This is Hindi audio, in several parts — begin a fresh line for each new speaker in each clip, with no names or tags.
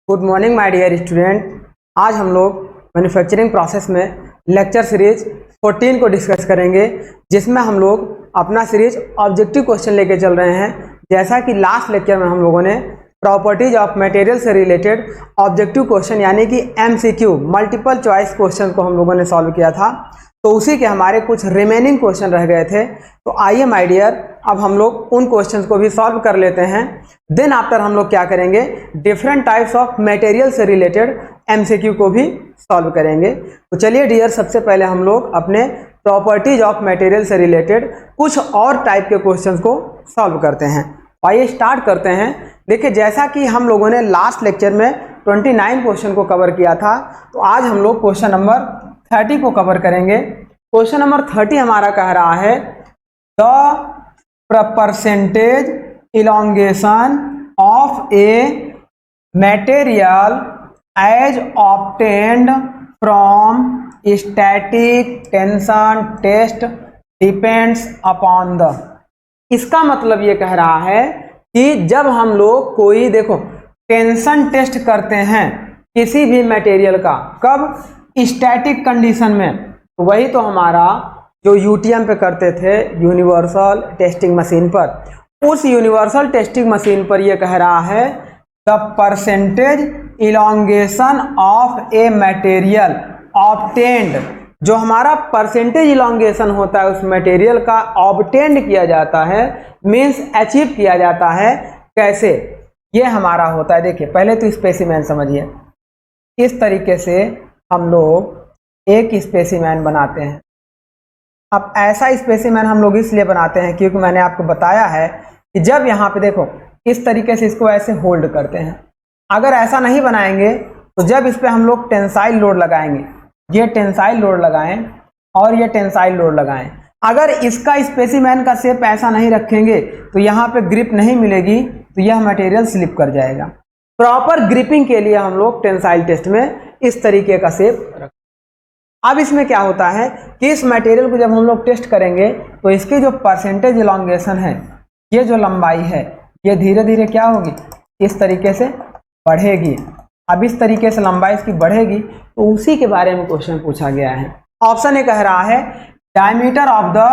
Good morning my dear student. आज हम लोग मैन्युफैक्चरिंग प्रोसेस में लेक्चर सीरीज 14 को डिस्कस करेंगे, जिसमें हम लोग अपना सीरीज ऑब्जेक्टिव क्वेश्चन लेके चल रहे हैं। जैसा कि लास्ट लेक्चर में हम लोगों ने प्रॉपर्टीज ऑफ मटेरियल से रिलेटेड ऑब्जेक्टिव क्वेश्चन यानी कि MCQ मल्टीपल चॉइस क्वेश्चन को हम लोगों ने सॉल्व किया था, तो उसी के हमारे कुछ रिमेनिंग क्वेश्चन रह गए थे। तो आइए माय डियर, अब हम लोग उन क्वेश्चंस को भी सॉल्व कर लेते हैं। देन आफ्टर हम लोग क्या करेंगे, डिफरेंट टाइप्स ऑफ मटेरियल से रिलेटेड MCQ को भी सॉल्व करेंगे। तो चलिए डियर, सबसे पहले हम लोग अपने प्रॉपर्टीज ऑफ मटेरियल से रिलेटेड कुछ और टाइप के क्वेश्चंस को सॉल्व करते हैं। आइए स्टार्ट करते हैं। देखिए, जैसा कि हम लोगों ने लास्ट लेक्चर में 29 क्वेश्चन को कवर किया था, तो आज हम लोग क्वेश्चन नंबर 30 को कवर करेंगे। क्वेश्चन नंबर 30 हमारा कह रहा है the percentage elongation of a material as obtained from static tension test depends upon the. इसका मतलब ये कह रहा है कि जब हम लोग कोई टेंशन टेस्ट करते हैं किसी भी मटेरियल का, कब? स्टैटिक कंडीशन में। तो वही तो हमारा जो यूटीएम पे करते थे, यूनिवर्सल टेस्टिंग मशीन पर। उस यूनिवर्सल टेस्टिंग मशीन पर यह कह रहा है the percentage elongation of a material obtained, जो हमारा परसेंटेज इलोंगेशन होता है उस मटेरियल का ऑब्टेन्ड किया जाता है, मीन्स अचीव किया जाता है। कैसे? ये हमारा होता है, देखिए पहले तो स्पेसिमेन समझिए। इस तरीके से हम लोग एक स्पेसिमेन बनाते हैं। अब ऐसा स्पेसिमेन हम लोग इसलिए बनाते हैं क्योंकि मैंने आपको बताया है कि जब यहाँ पे देखो इस तरीके से इसको ऐसे होल्ड करते हैं। अगर ऐसा नहीं बनाएंगे तो जब इस पे हम लोग टेंसाइल लोड लगाएंगे, ये टेंसाइल लोड लगाएं और ये टेंसाइल लोड लगाएं, अगर इसका स्पेसिमेन का शेप ऐसा नहीं रखेंगे तो यहाँ पे ग्रिप नहीं मिलेगी, तो यह मटेरियल स्लिप कर जाएगा। प्रॉपर ग्रिपिंग के लिए हम लोग टेंसाइल टेस्ट में इस तरीके का शेप रखें। अब इसमें क्या होता है कि इस मटेरियल को जब हम लोग टेस्ट करेंगे तो इसकी जो परसेंटेज इलोंगेशन है, ये जो लंबाई है, ये धीरे धीरे क्या होगी, इस तरीके से बढ़ेगी। अब इस तरीके से लंबाई इसकी बढ़ेगी, तो उसी के बारे में क्वेश्चन पूछा गया है। ऑप्शन ए कह रहा है diameter of the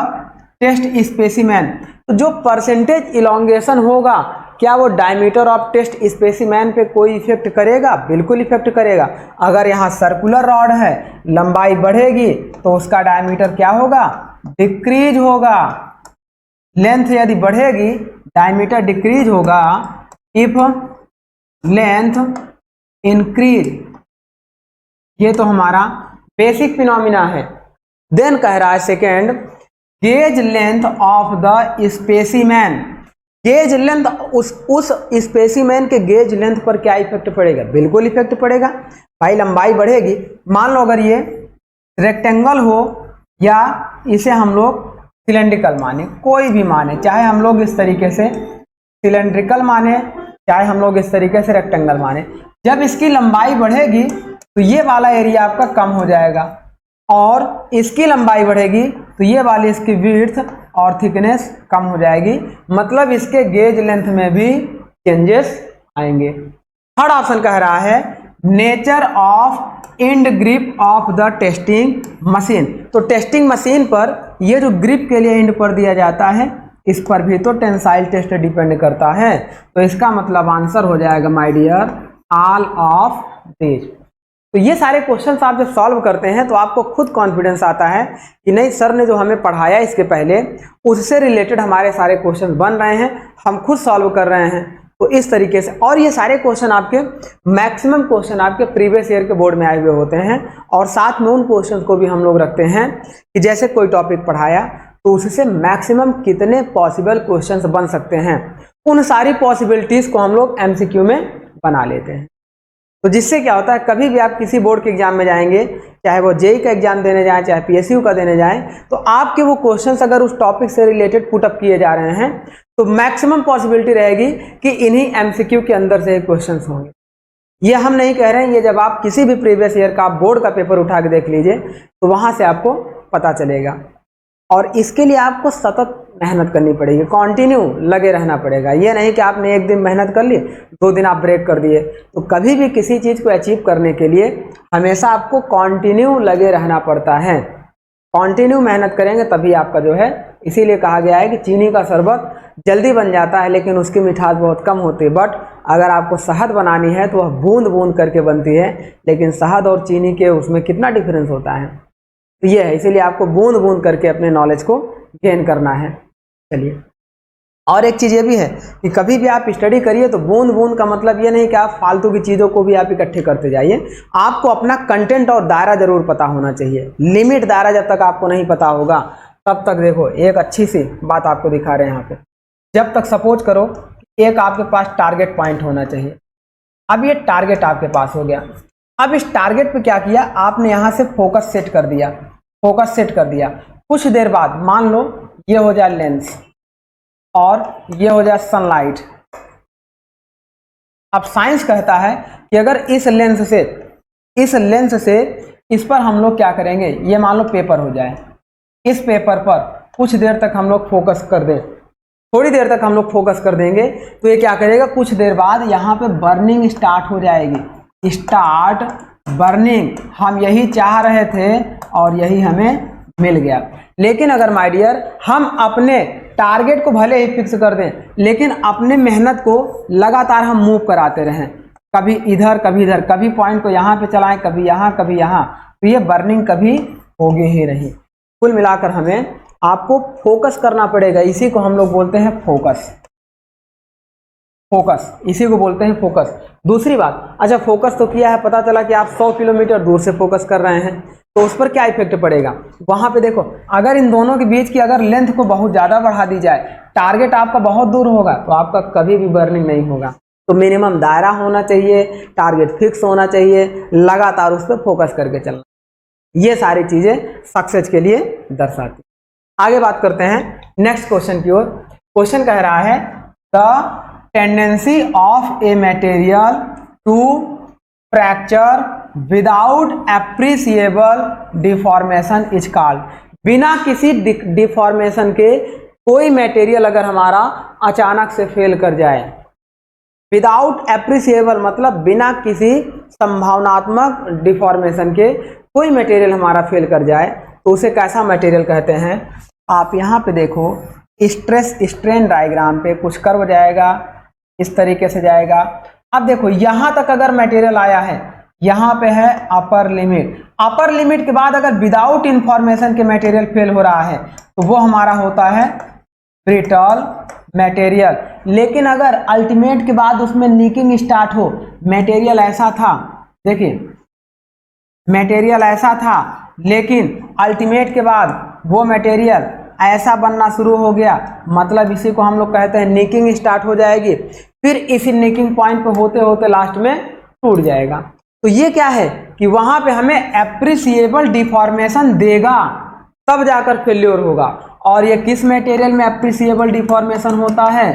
test specimen. तो जो परसेंटेज इलोंगेशन होगा, क्या वो डायमीटर ऑफ टेस्ट स्पेसिमेन पे कोई इफेक्ट करेगा? बिल्कुल इफेक्ट करेगा। अगर यहाँ सर्कुलर रॉड है, लंबाई बढ़ेगी तो उसका डायमीटर क्या होगा? डिक्रीज होगा। लेंथ यदि बढ़ेगी, डायमीटर डिक्रीज होगा। इफ लेंथ इंक्रीज, ये तो हमारा बेसिक फिनोमिना है। देन कह रहा है second, gauge length of the specimen. Gauge length, उस स्पेसिमेन के गेज लेंथ पर क्या इफेक्ट पड़ेगा? बिल्कुल इफेक्ट पड़ेगा। भाई लंबाई बढ़ेगी, मान लो अगर ये रेक्टेंगल हो या इसे हम लोग सिलेंड्रिकल माने, कोई भी माने, चाहे हम लोग इस तरीके से सिलेंड्रिकल माने, चाहे हम लोग इस तरीके से रेक्टेंगल माने, जब इसकी लंबाई बढ़ेगी तो ये वाला एरिया आपका कम हो जाएगा, और इसकी लंबाई बढ़ेगी तो ये वाली इसकी विड्थ और थिकनेस कम हो जाएगी। मतलब इसके गेज लेंथ में भी चेंजेस आएंगे। थर्ड ऑप्शन कह रहा है nature of and grip of the testing machine. तो टेस्टिंग मशीन पर ये जो ग्रिप के लिए एंड पर दिया जाता है, इस पर भी तो टेंसाइल टेस्ट डिपेंड करता है। तो इसका मतलब आंसर हो जाएगा my dear all of this. तो ये सारे क्वेश्चंस आप जब सॉल्व करते हैं तो आपको खुद कॉन्फिडेंस आता है कि नहीं, सर ने जो हमें पढ़ाया इसके पहले उससे रिलेटेड हमारे सारे क्वेश्चन बन रहे हैं, हम खुद सॉल्व कर रहे हैं। तो इस तरीके से, और ये सारे क्वेश्चन आपके मैक्सिमम क्वेश्चन आपके प्रीवियस ईयर के बोर्ड में आए हुए होते हैं, और साथ में उन क्वेश्चन को भी हम लोग रखते हैं कि जैसे कोई टॉपिक पढ़ाया तो उससे मैक्सिमम कितने पॉसिबल क्वेश्चंस बन सकते हैं, उन सारी पॉसिबिलिटीज को हम लोग MCQ में बना लेते हैं। तो जिससे क्या होता है, कभी भी आप किसी बोर्ड के एग्जाम में जाएंगे, चाहे वो जेई का एग्जाम देने जाएं, चाहे PSU का देने जाएं, तो आपके वो क्वेश्चंस अगर उस टॉपिक से रिलेटेड पुटअप किए जा रहे हैं तो मैक्सिमम पॉसिबिलिटी रहेगी कि इन्हीं MCQ के अंदर से क्वेश्चंस होंगे। ये हम नहीं कह रहे हैं, ये जब आप किसी भी प्रीवियस ईयर का बोर्ड का पेपर उठा के देख लीजिए तो वहां से आपको पता चलेगा। और इसके लिए आपको सतत मेहनत करनी पड़ेगी, कंटिन्यू लगे रहना पड़ेगा। ये नहीं कि आपने एक दिन मेहनत कर ली, 2 दिन आप ब्रेक कर दिए। तो कभी भी किसी चीज़ को अचीव करने के लिए हमेशा आपको कंटिन्यू लगे रहना पड़ता है। कंटिन्यू मेहनत करेंगे तभी आपका जो है, इसीलिए कहा गया है कि चीनी का शरबत जल्दी बन जाता है लेकिन उसकी मिठास बहुत कम होती है, बट अगर आपको शहद बनानी है तो वह बूंद बूंद करके बनती है, लेकिन शहद और चीनी के उसमें कितना डिफरेंस होता है। तो ये है, इसीलिए आपको बूंद बूंद करके अपने नॉलेज को गेन करना है। चलिए, और एक चीज़ ये भी है कि कभी भी आप स्टडी करिए तो बूंद बूंद का मतलब ये नहीं कि आप फालतू की चीज़ों को भी आप इकट्ठे करते जाइए। आपको अपना कंटेंट और दायरा जरूर पता होना चाहिए। लिमिट दायरा जब तक आपको नहीं पता होगा तब तक, देखो एक अच्छी सी बात आपको दिखा रहे हैं यहाँ पे, जब तक सपोज करो एक आपके पास टारगेट पॉइंट होना चाहिए। अब ये टारगेट आपके पास हो गया, अब इस टारगेट पे क्या किया आपने, यहाँ से फोकस सेट कर दिया, फोकस सेट कर दिया। कुछ देर बाद मान लो ये हो जाए लेंस और ये हो जाए सनलाइट। अब साइंस कहता है कि अगर इस लेंस से इस पर हम लोग क्या करेंगे, ये मान लो पेपर हो जाए, इस पेपर पर कुछ देर तक हम लोग फोकस कर दें, थोड़ी देर तक हम लोग फोकस कर देंगे तो ये क्या करेगा, कुछ देर बाद यहाँ पे बर्निंग स्टार्ट हो जाएगी, स्टार्ट बर्निंग। हम यही चाह रहे थे और यही हमें मिल गया। लेकिन अगर माय डियर हम अपने टारगेट को भले ही फिक्स कर दें लेकिन अपने मेहनत को लगातार हम मूव कराते रहें, कभी इधर कभी इधर, कभी पॉइंट को यहाँ पे चलाएं, कभी यहाँ कभी यहाँ, तो ये बर्निंग कभी होगी ही नहीं। कुल मिलाकर हमें आपको फोकस करना पड़ेगा, इसी को हम लोग बोलते हैं फोकस। फोकस इसी को बोलते हैं फोकस। दूसरी बात, अच्छा फोकस तो किया है, पता चला कि आप 100 किलोमीटर दूर से फोकस कर रहे हैं तो उस पर क्या इफेक्ट पड़ेगा, वहां पे देखो अगर इन दोनों के बीच की अगर लेंथ को बहुत ज्यादा बढ़ा दी जाए, टारगेट आपका बहुत दूर होगा तो आपका कभी भी बर्निंग नहीं होगा। तो मिनिमम दायरा होना चाहिए, टारगेट फिक्स होना चाहिए, लगातार उस पर फोकस करके चलना, ये सारी चीजें सक्सेस के लिए दर्शाती। आगे बात करते हैं नेक्स्ट क्वेश्चन की ओर। क्वेश्चन कह रहा है the tendency of a material to fracture without appreciable deformation is called. बिना किसी डिफॉर्मेशन के कोई मटेरियल अगर हमारा अचानक से फेल कर जाए, विदाउट एप्रिसिएबल मतलब बिना किसी संभावनात्मक डिफॉर्मेशन के कोई मटेरियल हमारा फेल कर जाए तो उसे कैसा मटेरियल कहते हैं। आप यहाँ पे देखो स्ट्रेस स्ट्रेन डायग्राम पे कुछ कर्व जाएगा, इस तरीके से जाएगा। अब देखो यहाँ तक अगर मटेरियल आया है, यहाँ पे है अपर लिमिट, अपर लिमिट के बाद अगर विदाउट इंफॉर्मेशन के मटेरियल फेल हो रहा है तो वो हमारा होता है ब्रिटल मटेरियल। लेकिन अगर अल्टीमेट के बाद उसमें लीकिंग स्टार्ट हो, मटेरियल ऐसा था, देखिए मटेरियल ऐसा था लेकिन अल्टीमेट के बाद वो मटेरियल ऐसा बनना शुरू हो गया, मतलब इसी को हम लोग कहते हैं नीकिंग स्टार्ट हो जाएगी, फिर इसी नीकिंग पॉइंट पे होते होते लास्ट में टूट जाएगा। तो ये क्या है कि वहां पे हमें एप्रिसिएबल डिफॉर्मेशन देगा तब जाकर फेल्योर होगा। और ये किस मटेरियल में एप्रिसिएबल डिफॉर्मेशन होता है,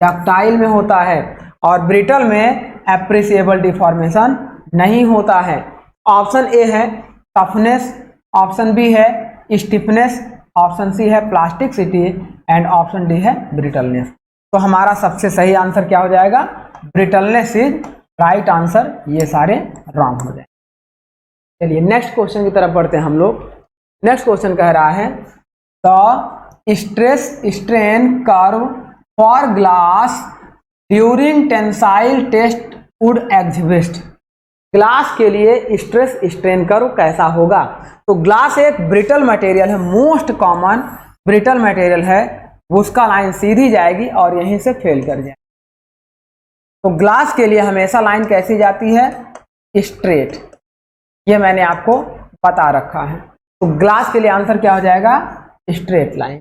डक्टाइल में होता है, और ब्रिटल में एप्रिसिएबल डिफॉर्मेशन नहीं होता है। ऑप्शन ए है टफनेस, ऑप्शन बी है स्टिफनेस, ऑप्शन सी है प्लास्टिसिटी एंड ऑप्शन डी है ब्रिटलनेस। तो हमारा सबसे सही आंसर क्या हो जाएगा, ब्रिटलनेस इज राइट आंसर, ये सारे रॉन्ग हो जाए। चलिए नेक्स्ट क्वेश्चन की तरफ बढ़ते हैं हम लोग। नेक्स्ट क्वेश्चन कह रहा है the stress strain curve for glass during tensile test would exhibit. Glass के लिए स्ट्रेस स्ट्रेन कर्व कैसा होगा। तो ग्लास एक ब्रिटल मटेरियल है, मोस्ट कॉमन ब्रिटल मटेरियल है, उसका लाइन सीधी जाएगी और यहीं से फेल कर जाएगी। तो ग्लास के लिए हमेशा लाइन कैसी जाती है, स्ट्रेट, ये मैंने आपको बता रखा है। तो ग्लास के लिए आंसर क्या हो जाएगा, स्ट्रेट लाइन।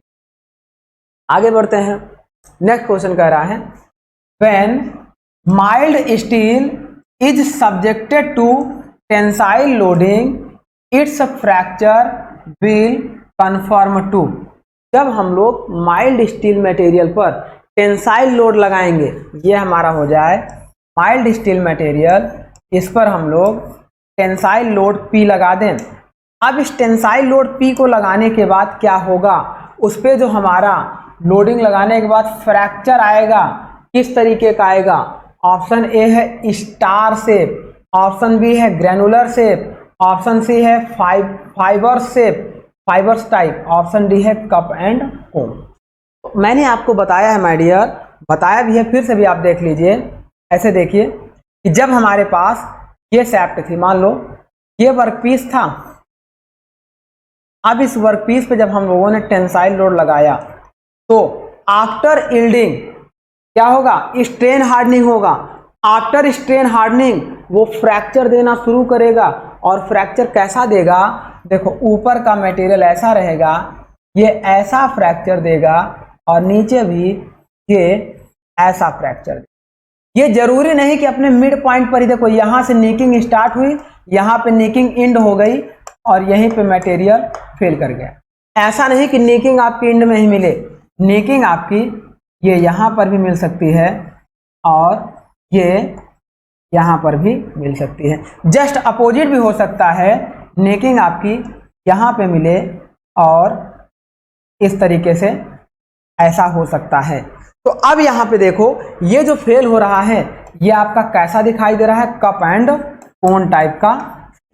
आगे बढ़ते हैं, नेक्स्ट क्वेश्चन कह रहा है when mild steel is subjected to tensile loading its fracture will conform to. जब हम लोग माइल्ड स्टील मटेरियल पर टेंसाइल लोड लगाएंगे, ये हमारा हो जाए माइल्ड स्टील मटेरियल, इस पर हम लोग टेंसाइल लोड P लगा दें अब इस टेंसाइल लोड P को लगाने के बाद क्या होगा, उस पे जो हमारा लोडिंग लगाने के बाद फ्रैक्चर आएगा, किस तरीके का आएगा? ऑप्शन ए है स्टार शेप, ऑप्शन बी है ग्रैनुलर शेप, ऑप्शन सी है fibre shape, fibres type, option D है कप एंड कोन। मैंने आपको बताया है माय डियर, बताया भी है, फिर से भी आप देख लीजिए। ऐसे देखिए कि जब हमारे पास ये शैफ्ट थी, मान लो ये वर्कपीस था, अब इस वर्कपीस पे जब हम लोगों ने टेंसाइल लोड लगाया तो आफ्टर यील्डिंग क्या होगा? स्ट्रेन हार्डनिंग होगा। आफ्टर स्ट्रेन हार्डनिंग वो फ्रैक्चर देना शुरू करेगा, और फ्रैक्चर कैसा देगा? देखो ऊपर का मटेरियल ऐसा रहेगा, ये ऐसा फ्रैक्चर देगा, और नीचे भी ये ऐसा फ्रैक्चर। ये जरूरी नहीं कि अपने मिड पॉइंट पर ही, देखो यहां से नीकिंग स्टार्ट हुई, यहां पे नीकिंग एंड हो गई, और यहीं पे मटेरियल फेल कर गया। ऐसा नहीं कि नीकिंग आपकी एंड में ही मिले, नीकिंग आपकी ये यहां पर भी मिल सकती है, और ये यहां पर भी मिल सकती है। जस्ट अपोजिट भी हो सकता है, नेकिंग आपकी यहां पे मिले और इस तरीके से ऐसा हो सकता है। तो अब यहां पे देखो ये जो फेल हो रहा है ये आपका कैसा दिखाई दे रहा है? कप एंड कोन टाइप का।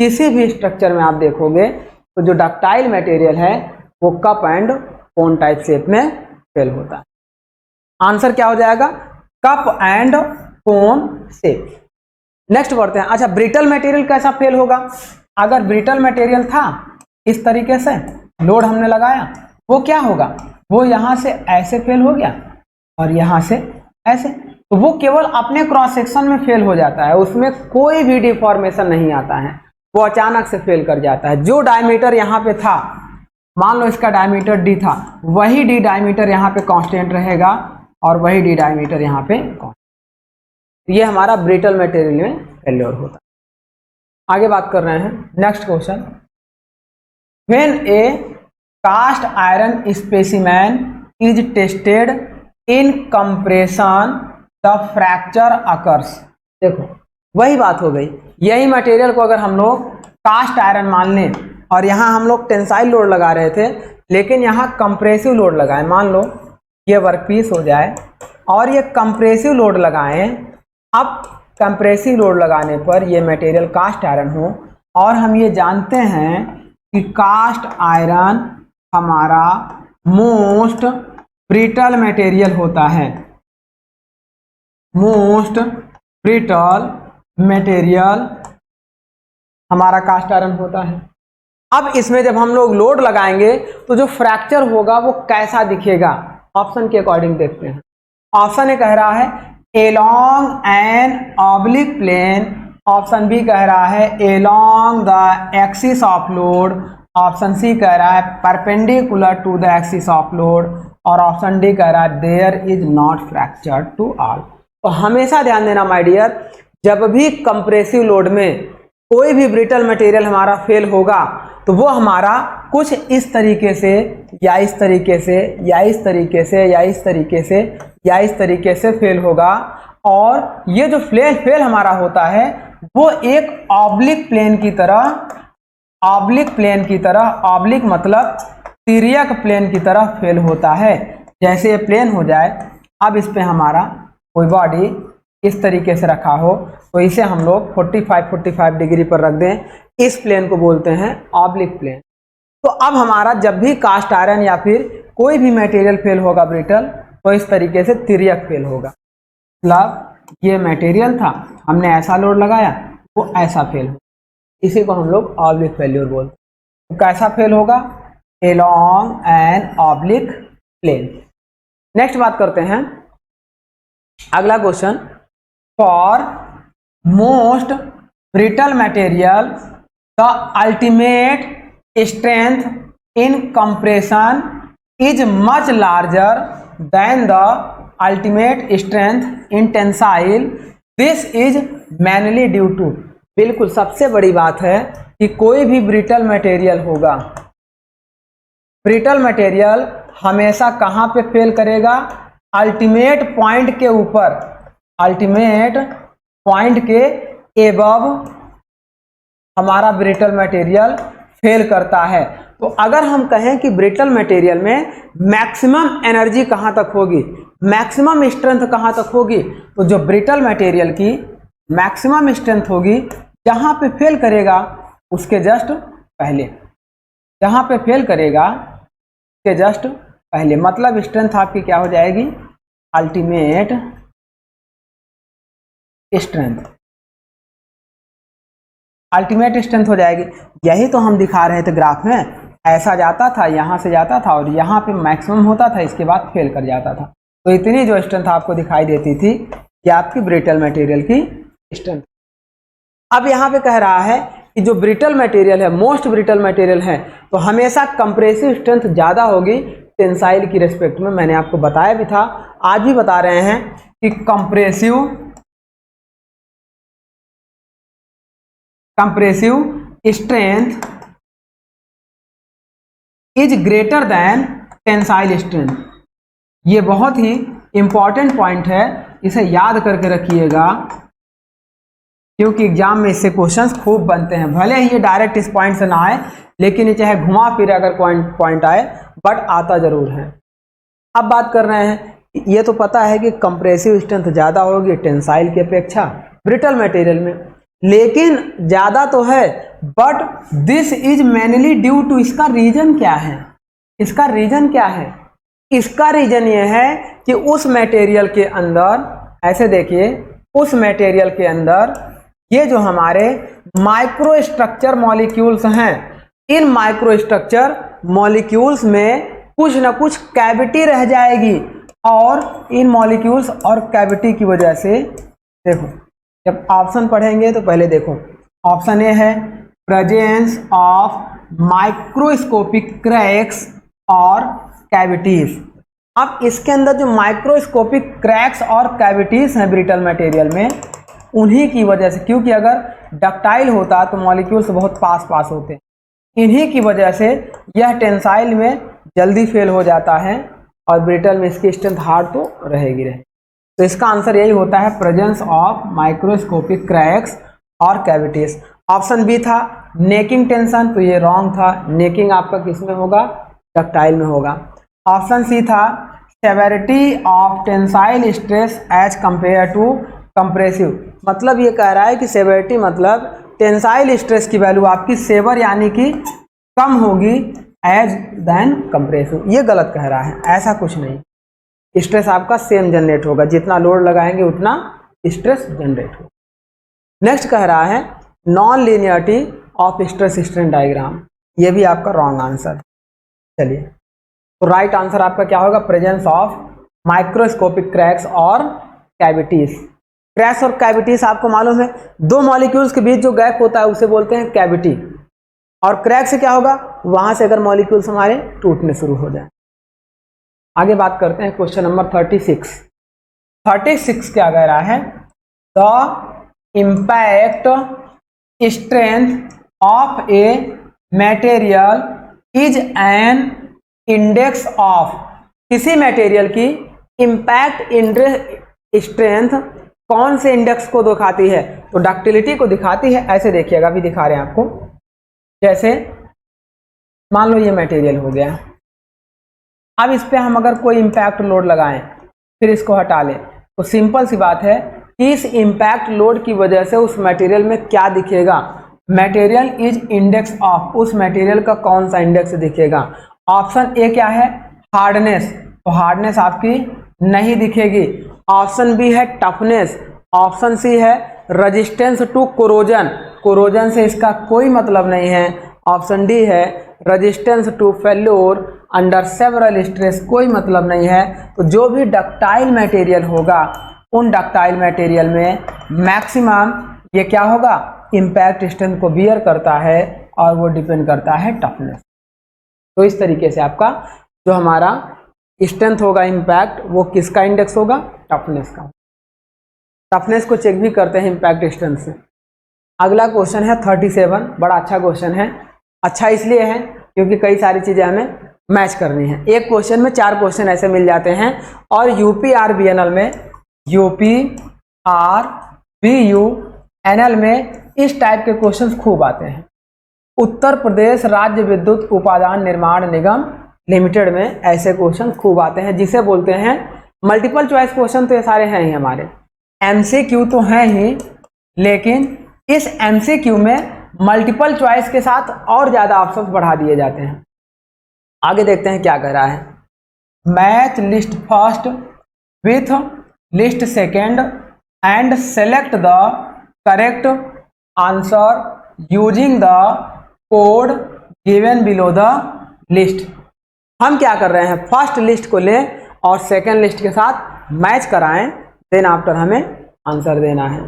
किसी भी स्ट्रक्चर में आप देखोगे तो जो डक्टाइल मटेरियल है वो cup and cone type shape में फेल होता है। आंसर क्या हो जाएगा? Cup and cone shape. Next बढ़ते हैं। अच्छा, ब्रिटल मटेरियल कैसा फेल होगा? अगर ब्रिटल मटेरियल था इस तरीके से, लोड हमने लगाया, वो क्या होगा? वो यहां से ऐसे फेल हो गया और यहां से ऐसे, तो वो केवल अपने क्रॉस सेक्शन में फेल हो जाता है, उसमें कोई भी डिफॉर्मेशन नहीं आता है, वो अचानक से फेल कर जाता है। जो डायमीटर यहाँ पे था, मान लो इसका डायमीटर डी था, वही डी डायमीटर यहाँ पे कांस्टेंट रहेगा और वही डी डायमीटर यहाँ पे कांस्टेंट। ये हमारा ब्रिटल मटेरियल में फेल्योर होता है। आगे बात कर रहे हैं, next question. When a cast iron specimen is tested in compression the fracture occurs. देखो वही बात हो गई, यही मटेरियल को अगर हम लोग कास्ट आयरन मान लें और यहाँ हम लोग टेंसाइल लोड लगा रहे थे, लेकिन यहाँ कंप्रेसिव लोड लगाएं, मान लो ये वर्कपीस हो जाए और ये कंप्रेसिव लोड लगाएं। अब कंप्रेसिव लोड लगाने पर ये मटेरियल कास्ट आयरन हो, और हम ये जानते हैं कि कास्ट आयरन हमारा मोस्ट ब्रिटल मटेरियल होता है, मोस्ट ब्रिटल मटेरियल हमारा कास्ट आयरन होता है। अब इसमें जब हम लोग लोड लगाएंगे तो जो फ्रैक्चर होगा वो कैसा दिखेगा? ऑप्शन के अकॉर्डिंग देखते हैं। ऑप्शन ए कह रहा है along an oblique plane, option B कह रहा है along the axis of load, option C कह रहा है perpendicular to the axis of load, और ऑप्शन डी कह रहा है there is not fracture to all. तो हमेशा ध्यान देना माय डियर, जब भी कंप्रेसिव लोड में कोई भी ब्रिटल मटेरियल हमारा फेल होगा तो वो हमारा कुछ इस तरीके से या इस तरीके से या इस तरीके से या इस तरीके से या इस तरीके से फेल होगा, और ये जो फेल हमारा होता है वो एक ऑब्लिक प्लेन की तरह, ऑब्लिक प्लेन की तरह, ऑब्लिक मतलब तिर्यक प्लेन की तरह फेल होता है। जैसे ये प्लेन हो जाए, अब इस पे हमारा कोई बॉडी इस तरीके से रखा हो तो इसे हम लोग 45 डिग्री पर रख दें, इस प्लेन को बोलते हैं ऑब्लिक प्लेन। तो अब हमारा जब भी कास्ट आयरन या फिर कोई भी मटेरियल फेल होगा ब्रिटल, तो इस तरीके से तिर्यक फेल होगा। मतलब ये मटेरियल था, हमने ऐसा लोड लगाया, वो ऐसा फेल हो, इसी को हम लोग ऑब्लिक फेल्योर बोलते हैं। तो कैसा फेल होगा? Along an oblique plane. Next बात करते हैं, अगला question. For most brittle material the ultimate strength in compression is much larger than the ultimate strength in tensile, this is mainly due to. बिल्कुल सबसे बड़ी बात है कि कोई भी ब्रिटल मटेरियल होगा, ब्रिटल मटेरियल हमेशा कहाँ पे फेल करेगा? अल्टीमेट पॉइंट के ऊपर, अल्टीमेट पॉइंट के एबव हमारा ब्रिटल मटेरियल फेल करता है। तो अगर हम कहें कि ब्रिटल मटेरियल में मैक्सिमम एनर्जी कहाँ तक होगी, मैक्सिमम स्ट्रेंथ कहाँ तक होगी, तो जो ब्रिटल मटेरियल की मैक्सिमम स्ट्रेंथ होगी जहाँ पे फेल करेगा उसके जस्ट पहले, जहाँ पे फेल करेगा उसके जस्ट पहले, मतलब स्ट्रेंथ आपकी क्या हो जाएगी, अल्टीमेट स्ट्रेंथ, अल्टीमेट स्ट्रेंथ हो जाएगी। यही तो हम दिखा रहे थे ग्राफ में, ऐसा जाता था, यहाँ से जाता था और यहाँ पे मैक्सिमम होता था, इसके बाद फेल कर जाता था। तो इतनी जो स्ट्रेंथ आपको दिखाई देती थी ये आपकी ब्रिटल मटेरियल की स्ट्रेंथ। अब यहाँ पे कह रहा है कि जो ब्रिटल मटेरियल है, मोस्ट ब्रिटल मटेरियल है, तो हमेशा कंप्रेसिव स्ट्रेंथ ज़्यादा होगी टेंसाइल की रेस्पेक्ट में। मैंने आपको बताया भी था, आज भी बता रहे हैं कि compressive strength is greater than tensile strength. ये बहुत ही इंपॉर्टेंट पॉइंट है, इसे याद करके रखिएगा क्योंकि एग्जाम में इससे क्वेश्चंस खूब बनते हैं। भले ही ये डायरेक्ट इस पॉइंट से ना आए, लेकिन ये चाहे घुमा फिरे अगर पॉइंट आए, बट आता जरूर है। अब बात कर रहे हैं, ये तो पता है कि कंप्रेसिव स्ट्रेंथ ज़्यादा होगी टेंसाइल की अपेक्षा ब्रिटल मटेरियल में, लेकिन ज़्यादा तो है, but this is mainly due to, इसका रीजन क्या है, इसका रीजन क्या है, इसका रीजन ये है कि उस मटेरियल के अंदर, ऐसे देखिए, उस मटेरियल के अंदर ये जो हमारे माइक्रो स्ट्रक्चर मॉलिक्यूल्स हैं, इन माइक्रो स्ट्रक्चर मॉलिक्यूल्स में कुछ ना कुछ कैविटी रह जाएगी, और इन मॉलिक्यूल्स और कैविटी की वजह से, देखो जब ऑप्शन पढ़ेंगे तो पहले देखो, ऑप्शन ए है प्रेजेंस ऑफ माइक्रोस्कोपिक क्रैक्स और कैविटीज। अब इसके अंदर जो माइक्रोस्कोपिक क्रैक्स और कैविटीज हैं ब्रिटल मटेरियल में, उन्हीं की वजह से, क्योंकि अगर डक्टाइल होता तो मॉलिक्यूल्स बहुत पास पास होते, इन्हीं की वजह से यह टेंसाइल में जल्दी फेल हो जाता है और ब्रिटल में इसकी स्ट्रेंथ हार्ड तो रहेगी रहे। तो इसका आंसर यही होता है, प्रेजेंस ऑफ माइक्रोस्कोपिक क्रैक्स और कैविटीज। ऑप्शन बी था नेकिंग टेंशन, तो ये रॉन्ग था, नेकिंग आपका किस में होगा, डक्टाइल में होगा। ऑप्शन सी था severity of tensile stress as compared to compressive, मतलब ये कह रहा है कि सेवेरिटी मतलब टेंसाइल स्ट्रेस की वैल्यू आपकी सेवर यानी कि कम होगी एज देन कंप्रेसिव। ये गलत कह रहा है, ऐसा कुछ नहीं, स्ट्रेस आपका सेम जनरेट होगा, जितना लोड लगाएंगे उतना स्ट्रेस जनरेट होगा। नेक्स्ट कह रहा है non linearity of stress strain diagram, ये भी आपका रॉन्ग आंसर। चलिए, तो राइट आंसर आपका क्या होगा, प्रेजेंस ऑफ माइक्रोस्कोपिक क्रैक्स और कैविटीज। क्रैक्स और कैविटीज आपको मालूम है, दो मॉलिक्यूल्स के बीच जो गैप होता है उसे बोलते हैं कैविटी, और क्रैक से क्या होगा, वहां से अगर मॉलिक्यूल्स हमारे टूटने शुरू हो जाए। आगे बात करते हैं क्वेश्चन नंबर 36 क्या कह रहा है, the impact strength of a material is an index of, किसी मटेरियल की इम्पैक्ट स्ट्रेंथ कौन से इंडेक्स को दिखाती है, तो डक्टिलिटी को दिखाती है। ऐसे देखिएगा, अभी दिखा रहे हैं आपको, जैसे मान लो ये मटेरियल हो गया, अब इस पे हम अगर कोई इम्पैक्ट लोड लगाएं फिर इसको हटा लें, तो सिंपल सी बात है कि इस इम्पैक्ट लोड की वजह से उस मटेरियल में क्या दिखेगा, मटेरियल इज इंडेक्स ऑफ, उस मटेरियल का कौन सा इंडेक्स दिखेगा। ऑप्शन ए क्या है, हार्डनेस, तो हार्डनेस आपकी नहीं दिखेगी। ऑप्शन बी है टफनेस, ऑप्शन सी है रेजिस्टेंस टू कोरोजन, कोरोजन से इसका कोई मतलब नहीं है। ऑप्शन डी है resistance to failure under several stress, कोई मतलब नहीं है। तो जो भी डक्टाइल मटेरियल होगा उन डक्टाइल मटेरियल में मैक्सिमम ये क्या होगा, इम्पैक्ट स्ट्रेंथ को बियर करता है और वो डिपेंड करता है टफनेस। तो इस तरीके से आपका जो हमारा स्ट्रेंथ होगा इम्पैक्ट, वो किसका इंडेक्स होगा, टफनेस का। टफनेस को चेक भी करते हैं इम्पैक्ट स्ट्रेंथ से। अगला क्वेश्चन है 37, बड़ा अच्छा क्वेश्चन है। अच्छा इसलिए है क्योंकि कई सारी चीज़ें हमें मैच करनी है, एक क्वेश्चन में 4 क्वेश्चन ऐसे मिल जाते हैं। और यूपीआरबीएनएल में, यूपीआरबीयूएनएल में इस टाइप के क्वेश्चंस खूब आते हैं। उत्तर प्रदेश राज्य विद्युत उपादान निर्माण निगम लिमिटेड में ऐसे क्वेश्चन खूब आते हैं, जिसे बोलते हैं मल्टीपल चॉइस क्वेश्चन। तो ये सारे हैं ही हमारे, एमसीक्यू तो हैं ही, लेकिन इस एमसीक्यू में मल्टीपल चॉइस के साथ और ज्यादा ऑप्शंस बढ़ा दिए जाते हैं। आगे देखते हैं क्या कह रहा है। Match list first with list second and select the correct answer using the code given below the list. हम क्या कर रहे हैं, फर्स्ट लिस्ट को लें और सेकेंड लिस्ट के साथ मैच कराएं, देन आफ्टर हमें आंसर देना है।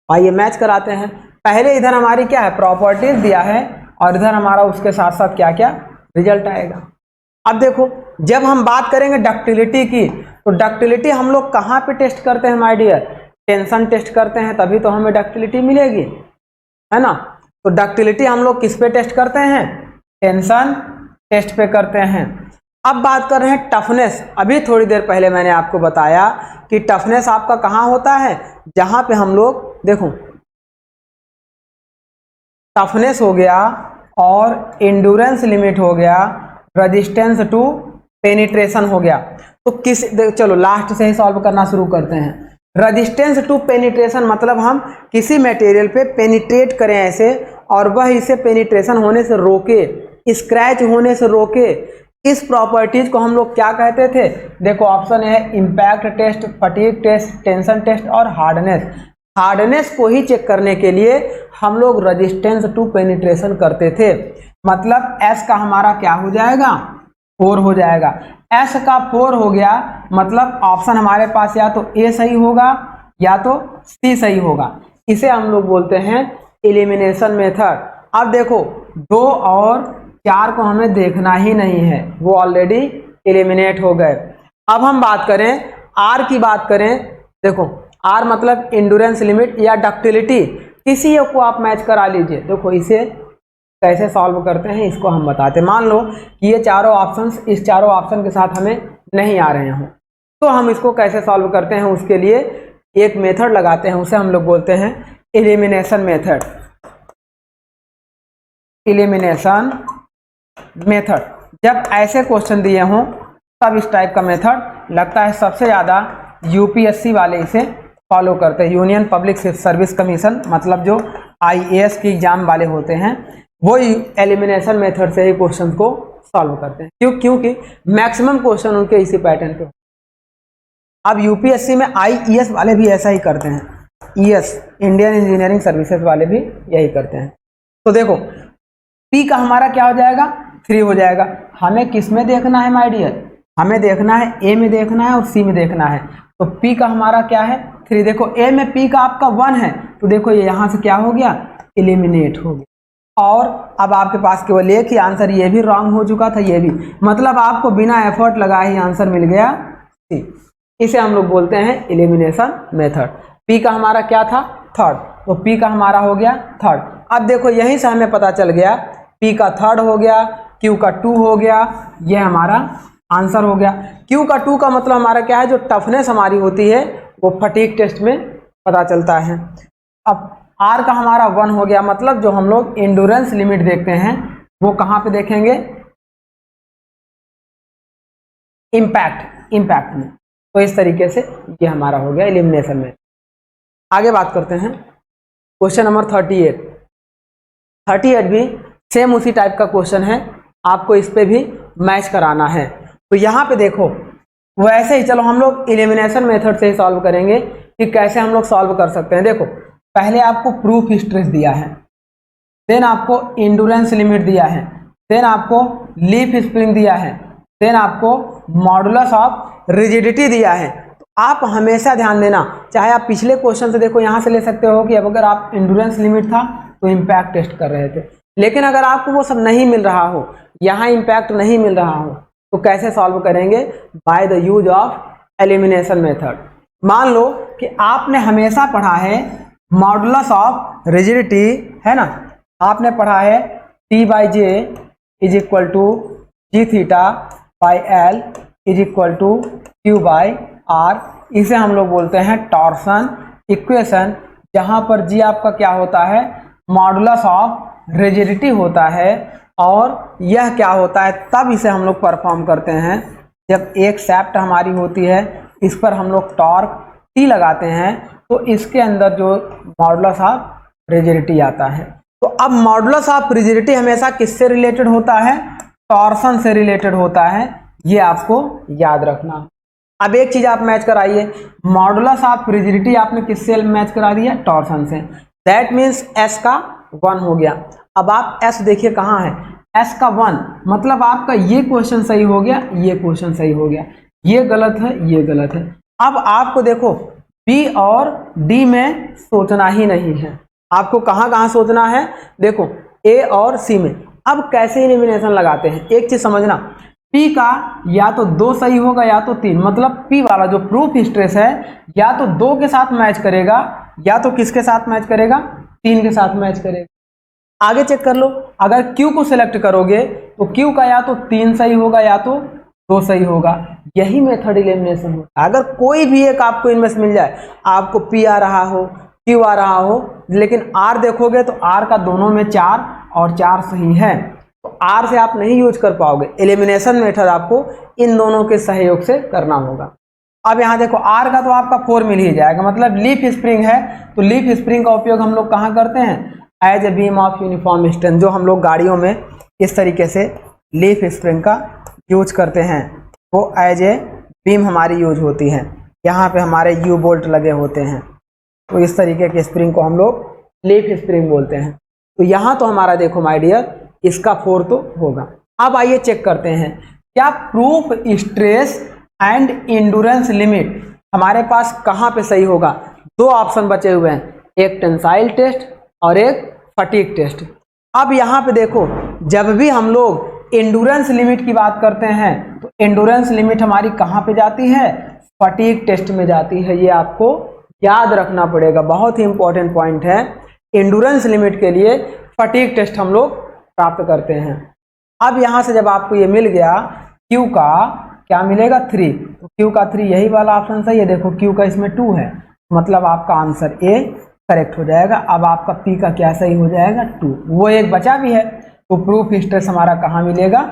आइए मैच कराते हैं। पहले इधर हमारी क्या है, प्रॉपर्टीज दिया है, और इधर हमारा उसके साथ साथ क्या क्या रिजल्ट आएगा। अब देखो, जब हम बात करेंगे डक्टिलिटी की, तो डक्टिलिटी हम लोग कहाँ पे टेस्ट करते हैं माय डियर, टेंशन टेस्ट करते हैं, तभी तो हमें डक्टिलिटी मिलेगी, है ना। तो डक्टिलिटी हम लोग किस पे टेस्ट करते हैं, टेंशन टेस्ट पे करते हैं। अब बात कर रहे हैं टफनेस। अभी थोड़ी देर पहले मैंने आपको बताया कि टफनेस आपका कहाँ होता है, जहां पे हम लोग देखो टफनेस हो गया और इंड्योरेंस लिमिट हो गया, रेजिस्टेंस टू पेनिट्रेशन हो गया। तो चलो लास्ट से ही सॉल्व करना शुरू करते हैं। रेजिस्टेंस टू पेनिट्रेशन मतलब हम किसी मटेरियल पे पेनिट्रेट करें ऐसे, और वह इसे पेनिट्रेशन होने से रोके, स्क्रैच होने से रोके। इस प्रॉपर्टीज को हम लोग क्या कहते थे, देखो ऑप्शन है impact test, fatigue test, tension test और हार्डनेस। हार्डनेस को ही चेक करने के लिए हम लोग रेजिस्टेंस टू पेनिट्रेशन करते थे। मतलब एस का हमारा क्या हो जाएगा, 4 हो जाएगा। एस का 4 हो गया, मतलब ऑप्शन हमारे पास या तो ए सही होगा या तो सी सही होगा। इसे हम लोग बोलते हैं एलिमिनेशन मेथड। अब देखो 2 और 4 को हमें देखना ही नहीं है, वो ऑलरेडी एलिमिनेट हो गए। अब हम बात करें आर की, बात करें, देखो आर मतलब इंड्योरेंस लिमिट या डक्टिलिटी, किसी एक को आप मैच करा लीजिए। देखो इसे कैसे सॉल्व करते हैं इसको हम बताते हैं। मान लो कि ये चारों ऑप्शंस इस चारों ऑप्शन के साथ हमें नहीं आ रहे हों, तो हम इसको कैसे सॉल्व करते हैं, उसके लिए एक मेथड लगाते हैं, उसे हम लोग बोलते हैं एलिमिनेशन मेथड। एलिमिनेशन मेथड जब ऐसे क्वेश्चन दिए हों तब इस टाइप का मेथड लगता है। सबसे ज़्यादा यूपीएससी वाले इसे फॉलो करते हैं, यूनियन पब्लिक सर्विस कमीशन, मतलब जो आईएएस की एग्जाम वाले होते हैं, वो एलिमिनेशन मेथड से ही क्वेश्चन को सॉल्व करते हैं। क्योंकि मैक्सिमम क्वेश्चन उनके इसी पैटर्न पे। अब यूपीएससी में आईईएस वाले भी ऐसा ही करते हैं, ईएस इंडियन इंजीनियरिंग सर्विसेज वाले भी यही करते हैं। तो देखो पी का हमारा क्या हो जाएगा, 3 हो जाएगा। हमें किस में देखना है माय डियर, हमें देखना है ए में देखना है और सी में देखना है। तो पी का हमारा क्या है, 3। देखो ए में पी का आपका 1 है, तो देखो ये यहाँ से क्या हो गया, एलिमिनेट हो गया। और अब आपके पास केवल एक ही आंसर, ये भी रॉन्ग हो चुका था, ये भी, मतलब आपको बिना एफर्ट लगाए ही आंसर मिल गया सी। इसे हम लोग बोलते हैं एलिमिनेशन मेथड। पी का हमारा क्या था, 3rd, तो पी का हमारा हो गया 3rd। अब देखो यहीं से हमें पता चल गया पी का 3rd हो गया, क्यू का 2 हो गया, ये हमारा आंसर हो गया। क्यू का 2 का मतलब हमारा क्या है, जो टफनेस हमारी होती है वो फटीग टेस्ट में पता चलता है। अब आर का हमारा 1 हो गया, मतलब जो हम लोग इंड्योरेंस लिमिट देखते हैं वो कहाँ पे देखेंगे, इम्पैक्ट में। तो इस तरीके से ये हमारा हो गया एलिमिनेशन में। आगे बात करते हैं क्वेश्चन नंबर 38 भी सेम उसी टाइप का क्वेश्चन है, आपको इस पे भी मैच कराना है। तो यहाँ पे देखो वैसे ही चलो हम लोग एलिमिनेशन मेथड से ही सॉल्व करेंगे कि कैसे हम लोग सॉल्व कर सकते हैं। देखो पहले आपको प्रूफ स्ट्रेस दिया है, देन आपको इंड्योरेंस लिमिट दिया है, देन आपको लीफ स्प्रिंग दिया है, देन आपको मॉडुलस ऑफ रिजिडिटी दिया है। तो आप हमेशा ध्यान देना, चाहे आप पिछले क्वेश्चन से देखो, यहाँ से ले सकते हो कि अब अगर आप इंड्योरेंस लिमिट था तो इम्पैक्ट टेस्ट कर रहे थे, लेकिन अगर आपको वो सब नहीं मिल रहा हो, यहाँ इम्पैक्ट नहीं मिल रहा हो, तो कैसे सॉल्व करेंगे, by the use of elimination method. मान लो कि आपने हमेशा पढ़ा है मॉडुलस ऑफ रिजिडिटी, है ना, आपने पढ़ा है T/J is equal to G theta by L is equal to Q/R। इसे हम लोग बोलते हैं टॉर्सन इक्वेशन, जहां पर G आपका क्या होता है, मॉडुलस ऑफ रिजिडिटी होता है, और यह क्या होता है, तब इसे हम लोग परफॉर्म करते हैं जब एक शाफ्ट हमारी होती है, इस पर हम लोग टॉर्क T लगाते हैं, तो इसके अंदर जो मॉडुलस ऑफ रिजिडिटी आता है। तो अब मॉडुलस ऑफ रिजिडिटी हमेशा किससे रिलेटेड होता है, टॉर्सन से रिलेटेड होता है, ये आपको याद रखना। अब एक चीज आप मैच कराइए, मॉडुलस ऑफ रिजिडिटी आपने किससे मैच करा दिया, टॉर्सन से, दैट मीन्स S का 1 हो गया। अब आप S देखिए कहाँ है, S का 1, मतलब आपका ये क्वेश्चन सही हो गया, ये क्वेश्चन सही हो गया, ये गलत है, ये गलत है। अब आपको देखो B और D में सोचना ही नहीं है, आपको कहाँ कहाँ सोचना है, देखो A और C में। अब कैसे एलिमिनेशन लगाते हैं, एक चीज समझना, P का या तो 2 सही होगा या तो 3, मतलब P वाला जो प्रूफ स्ट्रेस है या तो 2 के साथ मैच करेगा या तो किसके साथ मैच करेगा, 3 के साथ मैच करेगा। आगे चेक कर लो, अगर Q को सिलेक्ट करोगे तो Q का या तो 3 सही होगा या तो 2 सही होगा, यही मेथड एलिमिनेशन होता है। अगर कोई भी एक आपको इनमें से मिल जाए, आपको P आ रहा हो, Q आ रहा हो, लेकिन R देखोगे तो R का दोनों में 4 और 4 सही है, तो R से आप नहीं यूज कर पाओगे, एलिमिनेशन मेथड आपको इन दोनों के सहयोग से करना होगा। अब यहाँ देखो R का तो आपका 4 मिल ही जाएगा, मतलब लीफ स्प्रिंग है, तो लीफ स्प्रिंग का उपयोग हम लोग कहाँ करते हैं, as a beam of uniform strength, जो हम लोग गाड़ियों में इस तरीके से लीफ स्प्रिंग का यूज करते हैं, वो एज ए बीम हमारी यूज होती है। यहाँ पे हमारे यू बोल्ट लगे होते हैं, तो इस तरीके के स्प्रिंग को हम लोग लीफ स्प्रिंग बोलते हैं। तो यहाँ तो हमारा देखो माय डियर, इसका 4 तो होगा। अब आइए चेक करते हैं, क्या proof stress and endurance limit हमारे पास कहाँ पे सही होगा। 2 ऑप्शन बचे हुए हैं, एक टेंसाइल टेस्ट और एक फटीग टेस्ट। अब यहाँ पे देखो, जब भी हम लोग इंड्योरेंस लिमिट की बात करते हैं तो इंड्योरेंस लिमिट हमारी कहाँ पे जाती है, फटीग टेस्ट में जाती है। ये आपको याद रखना पड़ेगा, बहुत ही इंपॉर्टेंट पॉइंट है। इंड्योरेंस लिमिट के लिए फटीग टेस्ट हम लोग प्राप्त करते हैं। अब यहाँ से जब आपको ये मिल गया, Q का क्या मिलेगा, 3, तो Q का 3 यही वाला ऑप्शन सही है। देखो Q का इसमें 2 है, मतलब आपका आंसर A करेक्ट हो जाएगा। अब आपका P का क्या सही हो जाएगा, 2, वो एक बचा भी है, तो प्रूफ स्ट्रेस हमारा कहाँ मिलेगा,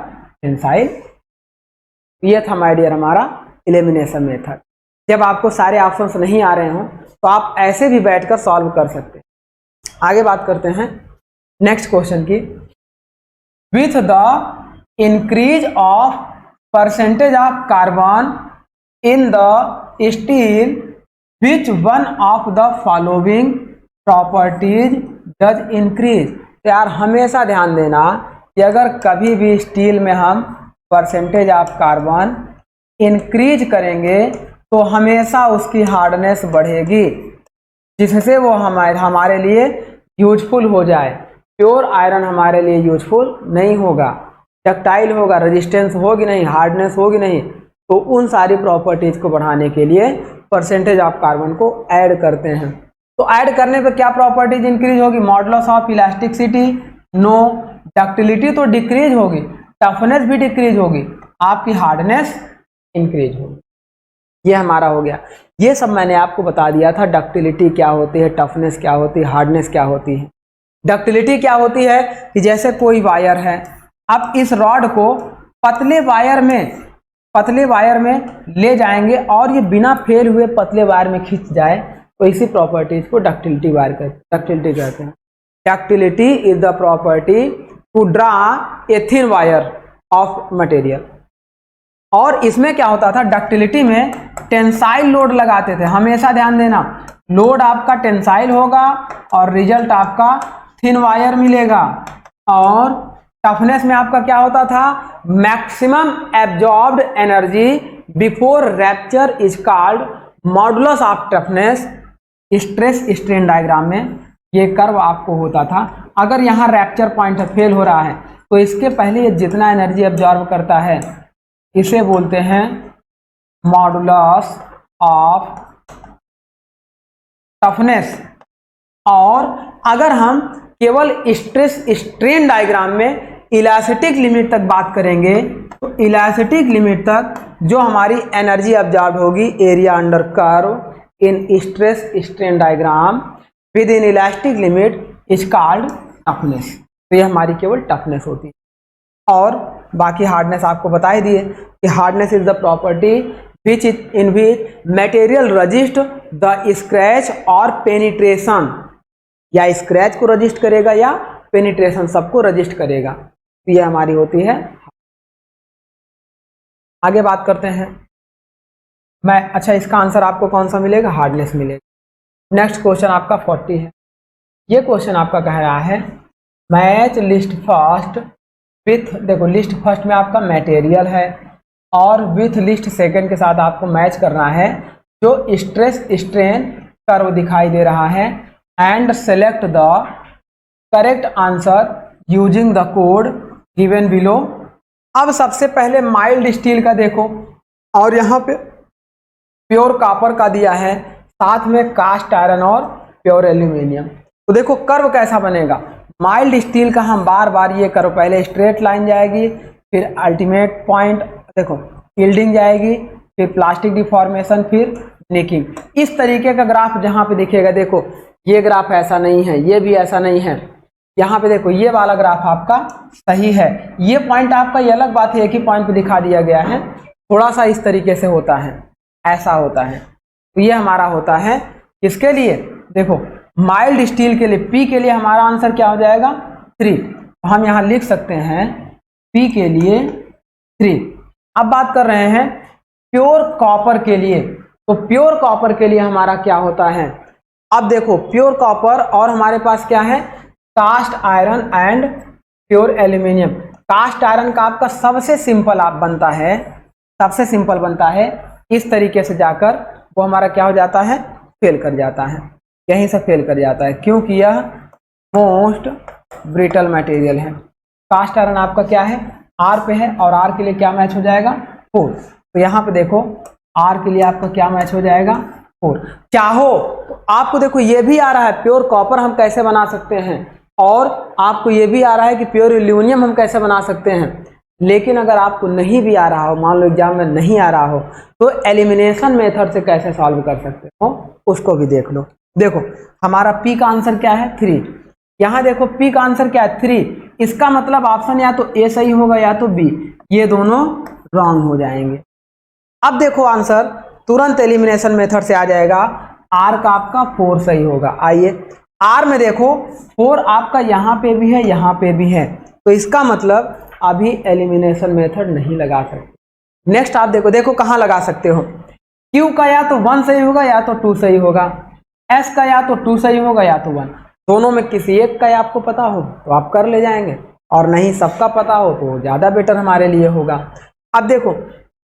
टेंसाइल। ये था माय डियर हमारा एलिमिनेशन मेथड। जब आपको सारे ऑप्शंस नहीं आ रहे हो तो आप ऐसे भी बैठकर सॉल्व कर सकते हैं। आगे बात करते हैं नेक्स्ट क्वेश्चन की। With the increase of percentage of carbon in the steel, which one of the following properties does increase. तो यार हमेशा ध्यान देना कि अगर कभी भी स्टील में हम परसेंटेज ऑफ कार्बन इंक्रीज करेंगे तो हमेशा उसकी हार्डनेस बढ़ेगी, जिससे वो हमारे लिए यूजफुल हो जाए। प्योर आयरन हमारे लिए यूजफुल नहीं होगा, डक्टाइल होगा, रेजिस्टेंस होगी नहीं, हार्डनेस होगी नहीं। तो उन सारी प्रॉपर्टीज को बढ़ाने के लिए परसेंटेज ऑफ कार्बन को ऐड करते हैं। तो ऐड करने पे क्या प्रॉपर्टीज इंक्रीज होगी, modulus of elasticity no, ductility तो डिक्रीज होगी, टफनेस भी डिक्रीज होगी, आपकी हार्डनेस इंक्रीज होगी। ये हमारा हो गया। ये सब मैंने आपको बता दिया था, डक्टिलिटी क्या होती है, टफनेस क्या होती है, हार्डनेस क्या होती है। डक्टिलिटी क्या होती है कि जैसे कोई वायर है, अब इस रॉड को पतले वायर में ले जाएंगे और ये बिना फेल हुए पतले वायर में खींच जाए, तो इसी प्रॉपर्टीज को डक्टिलिटी कहते हैं। Ductility is the property to draw a thin wire of material. और इसमें क्या होता था, डक्टिलिटी में टेंसाइल लोड लगाते थे। हमेशा ध्यान देना, लोड आपका टेंसाइल होगा और रिजल्ट आपका थिन वायर मिलेगा। और टफनेस में आपका क्या होता था, maximum absorbed energy before rapture is called modulus of toughness. Stress strain diagram में ये कर्व आपको होता था। अगर यहाँ रैप्चर पॉइंट फेल हो रहा है तो इसके पहले ये जितना एनर्जी एब्जॉर्ब करता है इसे बोलते हैं मॉडुलस ऑफ टफनेस। और अगर हम केवल स्ट्रेस स्ट्रेन डायग्राम में इलास्टिक लिमिट तक बात करेंगे तो इलास्टिक लिमिट तक जो हमारी एनर्जी अब्जॉर्ब होगी, area under curve in stress strain diagram with in elastic limit is called toughness. तो ये हमारी केवल टफनेस होती है। और बाकी हार्डनेस आपको बता ही दिए कि hardness is the property which in which material resist the scratch और पेनिट्रेशन, या स्क्रैच को रजिस्ट करेगा या पेनिट्रेशन, सबको रजिस्ट करेगा। तो ये हमारी होती है। आगे बात करते हैं। अच्छा, इसका आंसर आपको कौन सा मिलेगा? हार्डनेस मिलेगा। नेक्स्ट क्वेश्चन आपका 40 है। ये क्वेश्चन आपका कह रहा है मैच लिस्ट फर्स्ट विथ, देखो लिस्ट फर्स्ट में आपका मटेरियल है और विथ लिस्ट सेकंड के साथ आपको मैच करना है जो स्ट्रेस स्ट्रेन कर्व दिखाई दे रहा है, and select the correct answer using the code given below. अब सबसे पहले माइल्ड स्टील का देखो, और यहाँ पे प्योर कॉपर का दिया है, साथ में कास्ट आयरन और प्योर एल्यूमिनियम। तो देखो कर्व कैसा बनेगा। माइल्ड स्टील का हम बार बार ये कर्व, पहले स्ट्रेट लाइन जाएगी, फिर अल्टीमेट पॉइंट देखो यील्डिंग जाएगी, फिर प्लास्टिक डिफॉर्मेशन, फिर नेकिंग। इस तरीके का ग्राफ जहाँ पे दिखेगा, देखो ये ग्राफ ऐसा नहीं है, ये भी ऐसा नहीं है, यहाँ पे देखो ये वाला ग्राफ आपका सही है। ये पॉइंट आपका, ये अलग बात है, एक ही पॉइंट पे दिखा दिया गया है, थोड़ा सा इस तरीके से होता है, ऐसा होता है। तो ये हमारा होता है किसके लिए? देखो माइल्ड स्टील के लिए, पी के लिए हमारा आंसर क्या हो जाएगा? 3। हम यहाँ लिख सकते हैं पी के लिए 3। अब बात कर रहे हैं प्योर कॉपर के लिए। तो प्योर कॉपर के लिए हमारा क्या होता है? अब देखो प्योर कॉपर और हमारे पास क्या है? Cast iron and pure aluminium. Cast iron का आपका सबसे सिंपल आप बनता है, सबसे सिंपल बनता है इस तरीके से जाकर, वो हमारा क्या हो जाता है? फेल कर जाता है, यहीं से फेल कर जाता है, क्योंकि यह मोस्ट ब्रिटल मटेरियल है। कास्ट आयरन आपका क्या है? आर पे है, और आर के लिए क्या मैच हो जाएगा? 4। तो यहाँ पे देखो आर के लिए आपका क्या मैच हो जाएगा? 4। चाहो तो आपको देखो ये भी आ रहा है प्योर कॉपर हम कैसे बना सकते हैं, और आपको ये भी आ रहा है कि प्योर एल्यूमिनियम हम कैसे बना सकते हैं। लेकिन अगर आपको नहीं भी आ रहा हो, मान लो एग्जाम में नहीं आ रहा हो, तो एलिमिनेशन मेथड से कैसे सॉल्व कर सकते हो उसको भी देख लो। देखो हमारा पी का आंसर क्या है? 3। यहाँ देखो पी का आंसर क्या है? 3। इसका मतलब ऑप्शन या तो ए सही होगा या तो बी, ये दोनों रॉन्ग हो जाएंगे। अब देखो आंसर तुरंत एलिमिनेशन मेथड से आ जाएगा, आर का आपका 4 सही होगा। आइए आर में देखो 4 आपका यहाँ पे भी है, यहाँ पे भी है, तो इसका मतलब अभी एलिमिनेशन मेथड नहीं लगा सकते। नेक्स्ट आप देखो, देखो कहाँ लगा सकते हो। क्यू का या तो 1 सही होगा या तो 2 सही होगा, एस का या तो 2 सही होगा या तो 1, दोनों में किसी एक का आपको पता हो तो आप कर ले जाएंगे, और नहीं सबका पता हो तो ज़्यादा बेटर हमारे लिए होगा। अब देखो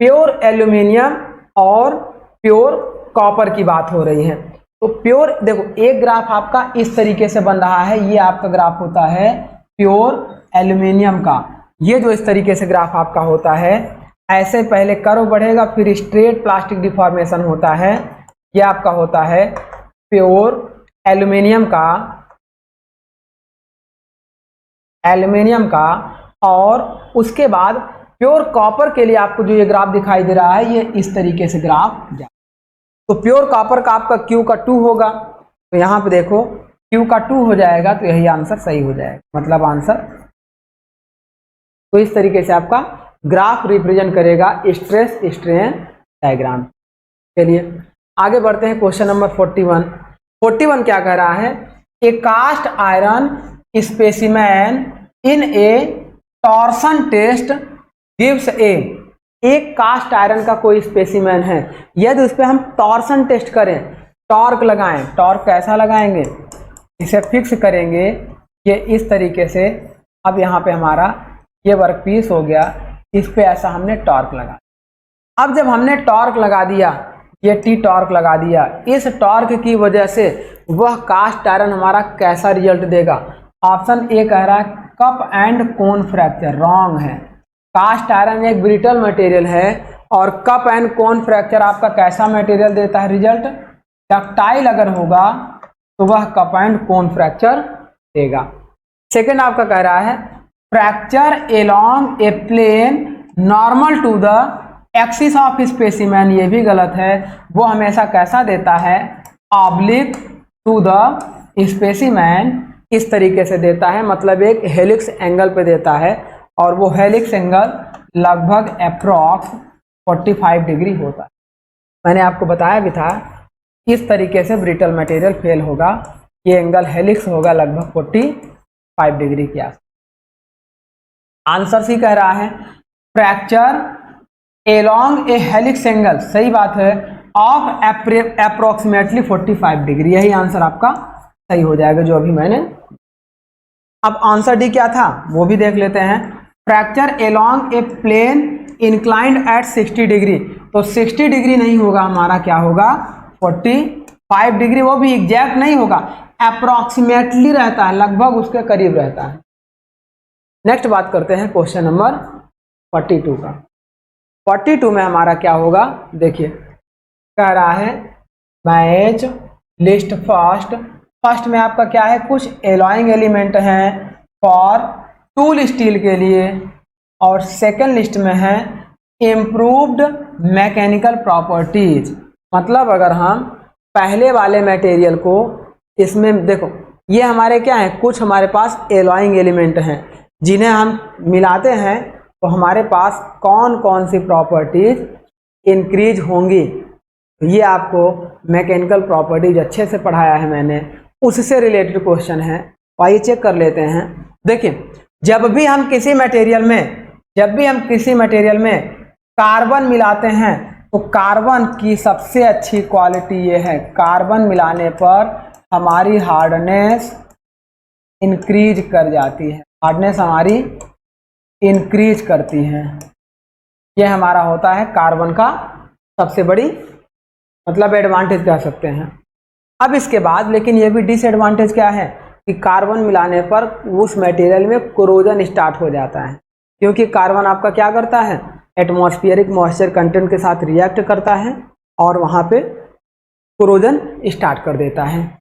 प्योर एल्यूमिनियम और प्योर कॉपर की बात हो रही है, तो प्योर देखो एक ग्राफ आपका इस तरीके से बन रहा है, ये आपका ग्राफ होता है प्योर एल्यूमिनियम का। ये जो इस तरीके से ग्राफ आपका होता है, ऐसे पहले कर्व बढ़ेगा, फिर स्ट्रेट प्लास्टिक डिफॉर्मेशन होता है, ये आपका होता है प्योर एल्यूमिनियम का। और उसके बाद प्योर कॉपर के लिए आपको जो ये ग्राफ दिखाई दे रहा है, ये इस तरीके से ग्राफ जा। तो प्योर कॉपर का आपका Q का 2 होगा, तो यहाँ पे देखो Q का 2 हो जाएगा, तो यही आंसर सही हो जाएगा, मतलब आंसर। तो इस तरीके से आपका ग्राफ रिप्रेजेंट करेगा स्ट्रेस स्ट्रेन डायग्राम। चलिए आगे बढ़ते हैं क्वेश्चन नंबर 41। 41 क्या कह रहा है? ए कास्ट आयरन स्पेसिमेन इन ए टॉर्सन टेस्ट गिव्स एक कास्ट आयरन का कोई स्पेसिमेन है, यदि उस पर हम टॉर्सन टेस्ट करें, टॉर्क लगाएं, टॉर्क कैसा लगाएंगे? इसे फिक्स करेंगे ये इस तरीके से। अब यहाँ पे हमारा ये वर्क पीस हो गया, इस पे ऐसा हमने टॉर्क लगा। अब जब हमने टॉर्क लगा दिया, ये टी टॉर्क लगा दिया, इस टॉर्क की वजह से वह कास्ट आयरन हमारा कैसा रिजल्ट देगा? ऑप्शन ए कह रहा है cup and cone fracture, wrong है। कास्ट आयरन एक ब्रिटल मटेरियल है, और कप एंड कोन फ्रैक्चर आपका कैसा मटेरियल देता है रिजल्ट? डक्टाइल अगर होगा तो वह कप एंड कोन फ्रैक्चर देगा। सेकेंड आपका कह रहा है fracture along a plane normal to the axis of specimen, ये भी गलत है, वो हमेशा कैसा देता है? ऑब्लिक टू द स्पेसिमेन इस तरीके से देता है, मतलब एक हेलिक्स एंगल पे देता है, और वो हेलिक्स एंगल लगभग अप्रॉक्स 45 डिग्री होता है। मैंने आपको बताया भी था इस तरीके से ब्रिटल मटेरियल फेल होगा, ये एंगल हेलिक्स होगा लगभग 45 डिग्री के आसपास। आंसर सी कह रहा है फ्रैक्चर एलोंग ए हेलिक्स एंगल, सही बात है, ऑफ अप्रोक्सीमेटली 45 डिग्री, यही आंसर आपका सही हो जाएगा जो अभी मैंने। अब आंसर डी क्या था वो भी देख लेते हैं। Fracture along a plane inclined at 60 degree, तो 60 डिग्री नहीं होगा हमारा, क्या होगा 45 डिग्री, वो भी एग्जैक्ट नहीं होगा, अप्रोक्सीमेटली रहता है, लगभग उसके करीब रहता है। नेक्स्ट बात करते हैं क्वेश्चन नंबर 42 का। 42 में हमारा क्या होगा, देखिए कह रहा है मैच लिस्ट फर्स्ट में आपका क्या है, कुछ एलॉइंग एलिमेंट हैं फॉर टूल स्टील के लिए, और सेकेंड लिस्ट में है इम्प्रूव्ड मैकेनिकल प्रॉपर्टीज। मतलब अगर हम पहले वाले मटेरियल को, इसमें देखो ये हमारे क्या है, कुछ हमारे पास एलॉइंग एलिमेंट हैं जिन्हें हम मिलाते हैं तो हमारे पास कौन कौन सी प्रॉपर्टीज इंक्रीज होंगी, तो ये आपको मैकेनिकल प्रॉपर्टीज अच्छे से पढ़ाया है मैंने, उससे रिलेटेड क्वेश्चन है। आइए चेक कर लेते हैं। देखिए जब भी हम किसी मटेरियल में कार्बन मिलाते हैं तो कार्बन की सबसे अच्छी क्वालिटी ये है, कार्बन मिलाने पर हमारी हार्डनेस इंक्रीज कर जाती है, हार्डनेस हमारी इंक्रीज करती है, ये हमारा होता है कार्बन का सबसे बड़ी मतलब एडवांटेज कह सकते हैं। अब इसके बाद लेकिन ये भी डिसएडवांटेज क्या है कि कार्बन मिलाने पर उस मटेरियल में कोरोजन स्टार्ट हो जाता है, क्योंकि कार्बन आपका क्या करता है, एटमॉस्फेरिक मॉइस्चर कंटेंट के साथ रिएक्ट करता है और वहाँ पे कोरोजन स्टार्ट कर देता है।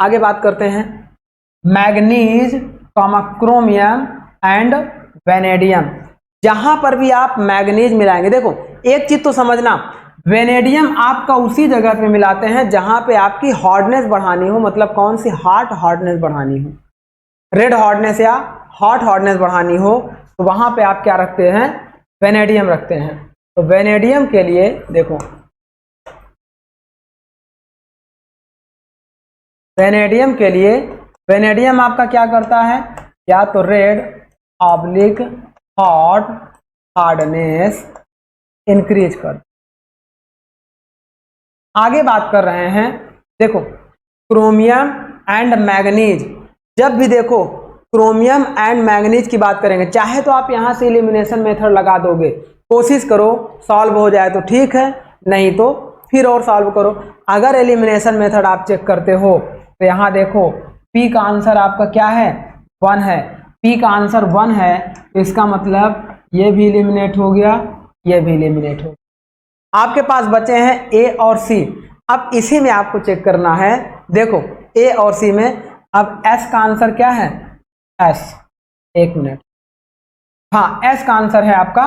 आगे बात करते हैं मैग्नीज, क्रोमियम एंड वेनेडियम। जहां पर भी आप मैग्नीज मिलाएंगे, देखो एक चीज तो समझना, वेनेडियम आपका उसी जगह पे मिलाते हैं जहां पे आपकी हार्डनेस बढ़ानी हो, मतलब कौन सी हार्डनेस बढ़ानी हो, रेड हार्डनेस या हॉट हार्डनेस बढ़ानी हो, तो वहां पे आप क्या रखते हैं, वेनेडियम रखते हैं। तो वेनेडियम के लिए देखो, वेनेडियम आपका क्या करता है, या तो red oblique hot hardness increase कर। आगे बात कर रहे हैं, देखो क्रोमियम एंड मैग्नीज, जब भी देखो क्रोमियम एंड मैग्नीज की बात करेंगे, चाहे तो आप यहां से एलिमिनेशन मेथड लगा दोगे, कोशिश करो सॉल्व हो जाए तो ठीक है, नहीं तो फिर और सॉल्व करो। अगर एलिमिनेशन मेथड आप चेक करते हो तो यहां देखो पी का आंसर आपका क्या है, 1 है, पी का आंसर 1 है, तो इसका मतलब ये भी एलिमिनेट हो गया, ये भी एलिमिनेट हो गया। आपके पास बचे हैं ए और सी। अब इसी में आपको चेक करना है, देखो ए और सी में अब एस का आंसर क्या है, एस, एक मिनट, हाँ एस का आंसर है आपका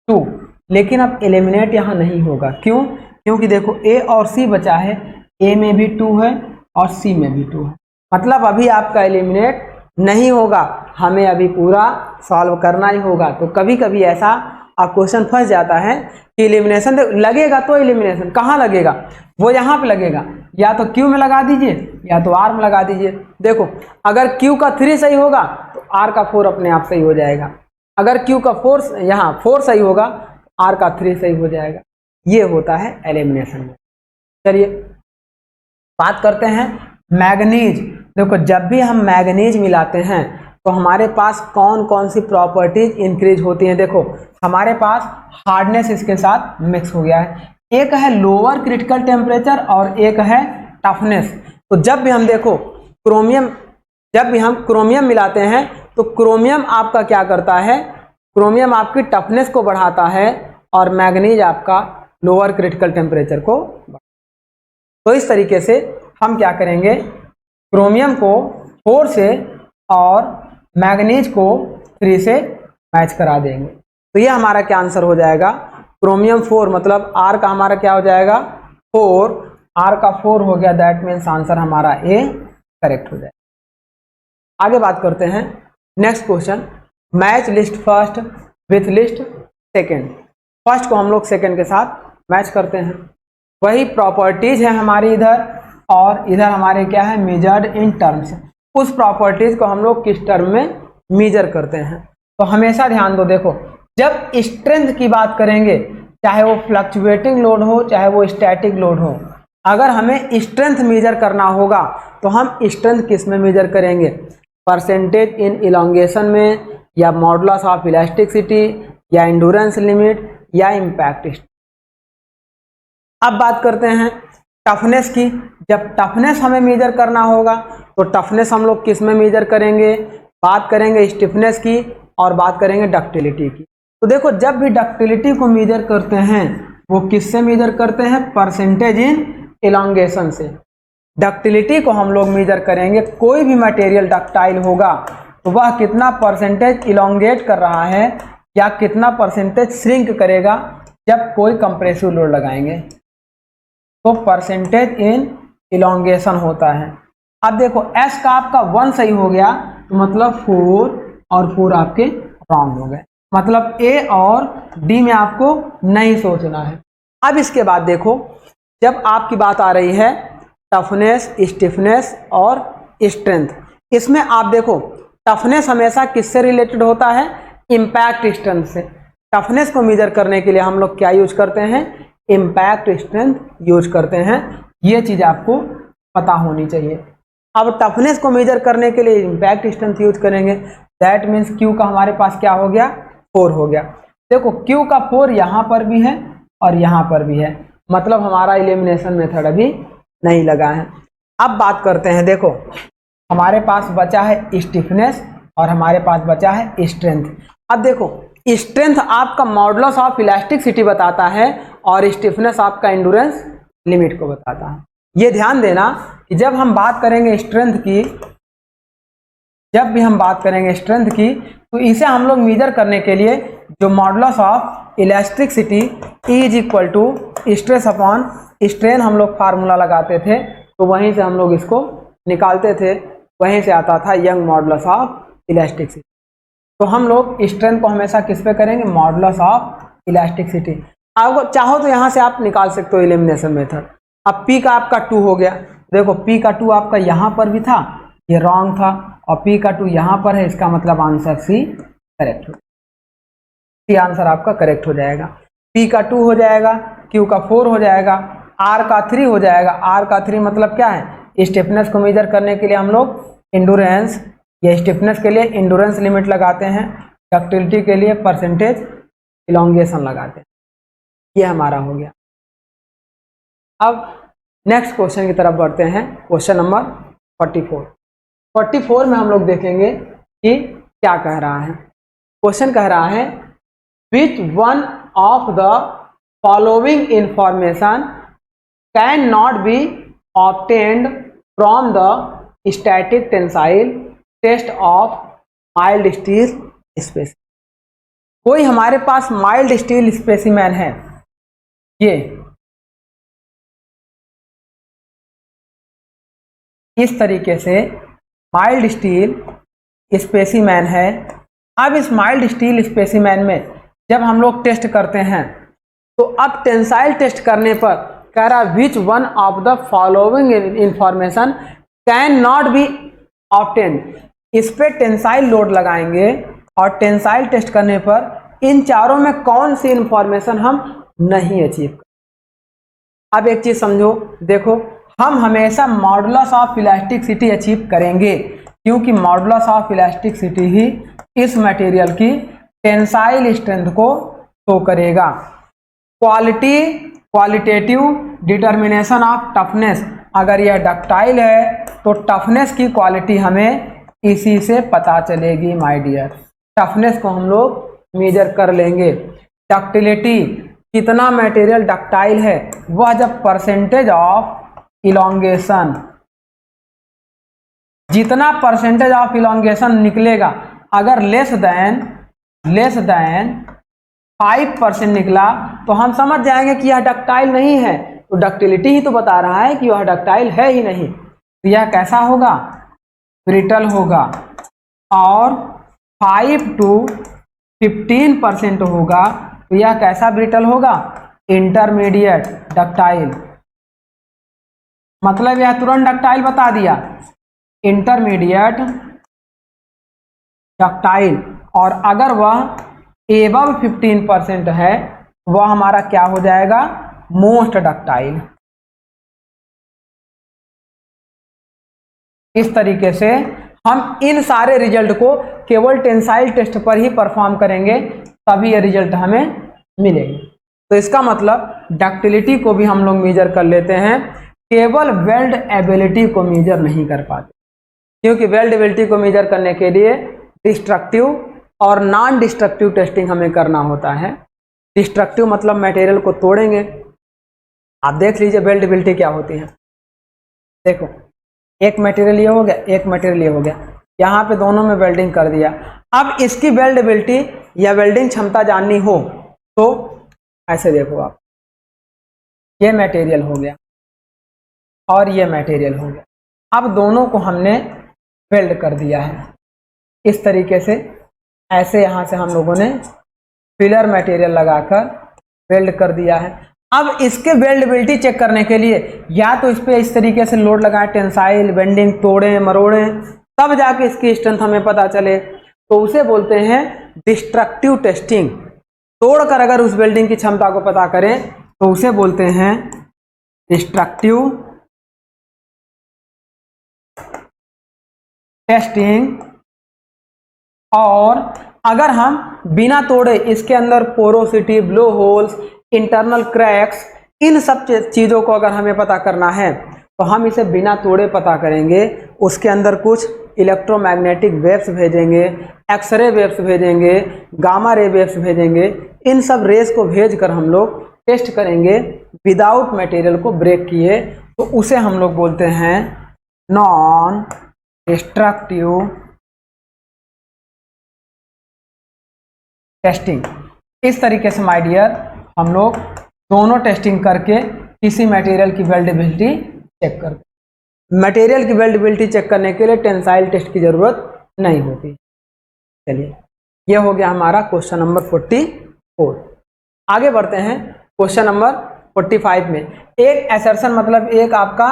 2, लेकिन अब एलिमिनेट यहां नहीं होगा, क्यों, क्योंकि देखो ए और सी बचा है, ए में भी 2 है और सी में भी 2 है, मतलब अभी आपका एलिमिनेट नहीं होगा, हमें अभी पूरा सॉल्व करना ही होगा। तो कभी कभी ऐसा क्वेश्चन फंस जाता है कि एलिमिनेशन लगेगा, तो एलिमिनेशन कहाँ लगेगा, वो यहाँ पे लगेगा, या तो क्यू में लगा दीजिए या तो आर में लगा दीजिए। देखो अगर क्यू का 3 सही होगा तो आर का 4 अपने आप सही हो जाएगा, अगर क्यू का 4 यहाँ 4 सही होगा तो आर का 3 सही हो जाएगा, ये होता है एलिमिनेशन में। चलिए बात करते हैं मैग्नीज। देखो जब भी हम मैग्नीज मिलाते हैं तो हमारे पास कौन कौन सी प्रॉपर्टीज इंक्रीज होती हैं, देखो हमारे पास हार्डनेस इसके साथ मिक्स हो गया है, एक है लोअर क्रिटिकल टेम्परेचर और एक है टफनेस। तो जब भी हम देखो क्रोमियम मिलाते हैं तो क्रोमियम आपका क्या करता है, क्रोमियम आपकी टफनेस को बढ़ाता है और मैग्नीज आपका लोअर क्रिटिकल टेम्परेचर को। तो इस तरीके से हम क्या करेंगे, क्रोमियम को 4 से और मैग्नीज को 3 से मैच करा देंगे, तो ये हमारा क्या आंसर हो जाएगा, क्रोमियम 4, मतलब आर का हमारा क्या हो जाएगा 4, आर का 4 हो गया, दैट मीन्स आंसर हमारा ए करेक्ट हो जाएगा। आगे बात करते हैं next question, match list first with list second. First को हम लोग सेकेंड के साथ मैच करते हैं। वही प्रॉपर्टीज है हमारी इधर, और इधर हमारे क्या है, मेजर्ड इन टर्म्स। उस प्रॉपर्टीज को हम लोग किस टर्म में मेजर करते हैं। तो हमेशा ध्यान दो, देखो जब स्ट्रेंथ की बात करेंगे, चाहे वो फ्लक्चुएटिंग लोड हो चाहे वो स्टैटिक लोड हो, अगर हमें स्ट्रेंथ मेजर करना होगा तो हम स्ट्रेंथ किस में मेजर करेंगे, परसेंटेज इन इलोंगेशन में, या मॉडुलस ऑफ इलास्टिसिटी, या एंडुरेंस लिमिट, या इम्पैक्ट। अब बात करते हैं टफनेस की। जब टफनेस हमें मेजर करना होगा तो टफनेस हम लोग किस में मेजर करेंगे, बात करेंगे स्टिफनेस की और बात करेंगे डक्टिलिटी की। तो देखो जब भी डक्टिलिटी को मेजर करते हैं वो किससे मेजर करते हैं, परसेंटेज इन इलोंगेशन से। डक्टिलिटी को हम लोग मेजर करेंगे, कोई भी मटेरियल डक्टाइल होगा तो वह कितना परसेंटेज इलोंगेट कर रहा है या कितना परसेंटेज श्रिंक करेगा जब कोई कंप्रेसिव लोड लगाएंगे, तो परसेंटेज इन इलोंगेशन होता है। अब देखो एस का आपका 1 सही हो गया तो मतलब 4 और 4 आपके रॉन्ग हो गए, मतलब ए और डी में आपको नहीं सोचना है। अब इसके बाद देखो जब आपकी बात आ रही है टफनेस, स्टिफनेस और स्ट्रेंथ, इसमें आप देखो टफनेस हमेशा किससे रिलेटेड होता है, इम्पैक्ट स्ट्रेंथ से। टफनेस को मेजर करने के लिए हम लोग क्या यूज करते हैं, इम्पैक्ट स्ट्रेंथ यूज करते हैं। ये चीज आपको पता होनी चाहिए। अब टफनेस को मेजर करने के लिए इम्पैक्ट स्ट्रेंथ यूज करेंगे, दैट मीन्स क्यू का हमारे पास क्या हो गया, 4 हो गया। देखो क्यू का 4 यहाँ पर भी है और यहाँ पर भी है, मतलब हमारा एलिमिनेशन मेथड अभी नहीं लगा है। अब बात करते हैं, देखो हमारे पास बचा है स्टिफनेस और हमारे पास बचा है स्ट्रेंथ। अब देखो स्ट्रेंथ आपका मॉडुलस ऑफ इलास्टिसिटी बताता है और स्टिफनेस आपका एंडुरेंस लिमिट को बताता है। ये ध्यान देना कि जब हम बात करेंगे स्ट्रेंथ की, जब भी हम बात करेंगे स्ट्रेंथ की, तो इसे हम लोग मेजर करने के लिए जो modulus of elasticity is equal to stress upon strain हम लोग फार्मूला लगाते थे, तो वहीं से हम लोग इसको निकालते थे, वहीं से आता था यंग मॉडुलस ऑफ इलास्टिसिटी। तो हम लोग स्ट्रेंथ को हमेशा किस पे करेंगे, मॉडुलस ऑफ इलास्टिसिटी। आपको चाहो तो यहाँ से आप निकाल सकते हो एलिमिनेशन मेथड। अब P का आपका 2 हो गया, देखो P का 2 आपका यहाँ पर भी था, ये रॉन्ग था, और P का 2 यहाँ पर है, इसका मतलब आंसर सी करेक्ट हो, सी आंसर आपका करेक्ट हो जाएगा। P का 2 हो जाएगा, Q का 4 हो जाएगा, R का 3 हो जाएगा। R का 3 मतलब क्या है, स्टिफनेस को मेजर करने के लिए हम लोग एंडुरेंस या स्टिफनेस के लिए एंडुरेंस लिमिट लगाते हैं, डक्टिलिटी के लिए परसेंटेज इलोंगेशन लगाते हैं। ये हमारा हो गया। अब नेक्स्ट क्वेश्चन की तरफ बढ़ते हैं, क्वेश्चन नंबर 44। 44 में हम लोग देखेंगे कि क्या कह रहा है। क्वेश्चन कह रहा है which one of the following information can not be obtained from the static tensile test of mild steel specimen. कोई हमारे पास माइल्ड स्टील स्पेसिमेन है, ये इस तरीके से माइल्ड स्टील स्पेसिमेन है। अब इस माइल्ड स्टील स्पेसिमेन में जब हम लोग टेस्ट करते हैं तो अब टेंसाइल टेस्ट करने पर कह रहा विच one of the following information can not be obtained. इस पे टेंसाइल लोड लगाएंगे और टेंसाइल टेस्ट करने पर इन चारों में कौन सी इंफॉर्मेशन हम नहीं अचीव कर। अब एक चीज समझो, देखो हम हमेशा मॉडुलस ऑफ इलास्टिसिटी अचीव करेंगे, क्योंकि मॉडुलस ऑफ इलास्टिसिटी ही इस मटेरियल की टेंसाइल स्ट्रेंथ को शो करेगा। क्वालिटेटिव डिटर्मिनेशन ऑफ टफनेस, अगर यह डक्टाइल है तो टफनेस की क्वालिटी हमें इसी से पता चलेगी माय डियर। टफनेस को हम लोग मेजर कर लेंगे। डक्टिलिटी, कितना मटेरियल डक्टाइल है, वह जब परसेंटेज ऑफ इलोंगेशन, जितना परसेंटेज ऑफ इलोंगेशन निकलेगा, अगर लेस देन 5% निकला तो हम समझ जाएंगे कि यह डक्टाइल नहीं है। तो डक्टिलिटी ही तो बता रहा है कि यह डक्टाइल है ही नहीं, तो यह कैसा होगा, ब्रिटल होगा। और 5 to 15% होगा तो यह कैसा ब्रिटल होगा? Intermediate ductile. मतलब यह तुरंत डक्टाइल बता दिया, इंटरमीडिएट डक्टाइल। और अगर वह एबव 15% है वह हमारा क्या हो जाएगा? Most ductile. इस तरीके से हम इन सारे रिजल्ट को केवल टेंसाइल टेस्ट पर ही परफॉर्म करेंगे तभी ये रिजल्ट हमें मिलेंगे। तो इसका मतलब डक्टिलिटी को भी हम लोग मेजर कर लेते हैं, केवल वेल्ड एबिलिटी को मेजर नहीं कर पाते, क्योंकि वेल्ड एबिलिटी को मेजर करने के लिए डिस्ट्रक्टिव और नॉन डिस्ट्रक्टिव टेस्टिंग हमें करना होता है। डिस्ट्रक्टिव मतलब मटेरियल को तोड़ेंगे। आप देख लीजिए वेल्ड एबिलिटी क्या होती है। देखो एक मटेरियल ये हो गया, एक मटेरियल ये हो गया, यहाँ पे दोनों में वेल्डिंग कर दिया। अब इसकी वेल्ड एबिलिटी या वेल्डिंग क्षमता जाननी हो तो ऐसे देखो आप, ये मटेरियल हो गया और ये मटेरियल हो गया। अब दोनों को हमने वेल्ड कर दिया है इस तरीके से। ऐसे यहाँ से हम लोगों ने फिलर मटेरियल लगाकर वेल्ड कर दिया है। अब इसके वेल्डेबिलिटी चेक करने के लिए या तो इस पे इस तरीके से लोड लगाएं, टेंसाइल बेंडिंग, तोड़ें मरोड़ें, तब जाके इसकी स्ट्रेंथ हमें पता चले, तो उसे बोलते हैं डिस्ट्रक्टिव टेस्टिंग। तोड़कर अगर उस वेल्डिंग की क्षमता को पता करें तो उसे बोलते हैं डिस्ट्रक्टिव टेस्टिंग। और अगर हम बिना तोड़े इसके अंदर porosity, blow holes, internal cracks, इन सब चीज़ों को अगर हमें पता करना है तो हम इसे बिना तोड़े पता करेंगे। उसके अंदर कुछ इलेक्ट्रोमैग्नेटिक वेव्स भेजेंगे, एक्सरे वेव्स भेजेंगे, गामा रे वेव्स भेजेंगे। इन सब रेस को भेजकर हम लोग टेस्ट करेंगे विदाउट मटेरियल को ब्रेक किए, तो उसे हम लोग बोलते हैं नॉन डिस्ट्रक्टिव टेस्टिंग। इस तरीके से माय डियर हम लोग दोनों टेस्टिंग करके किसी मटेरियल की वेल्डेबिलिटी चेक करते हैं। मटेरियल की वेल्डेबिलिटी चेक करने के लिए टेंसाइल टेस्ट की जरूरत नहीं होती। चलिए ये हो गया हमारा क्वेश्चन नंबर 44। आगे बढ़ते हैं क्वेश्चन नंबर 45 में। एक एसर्शन मतलब एक आपका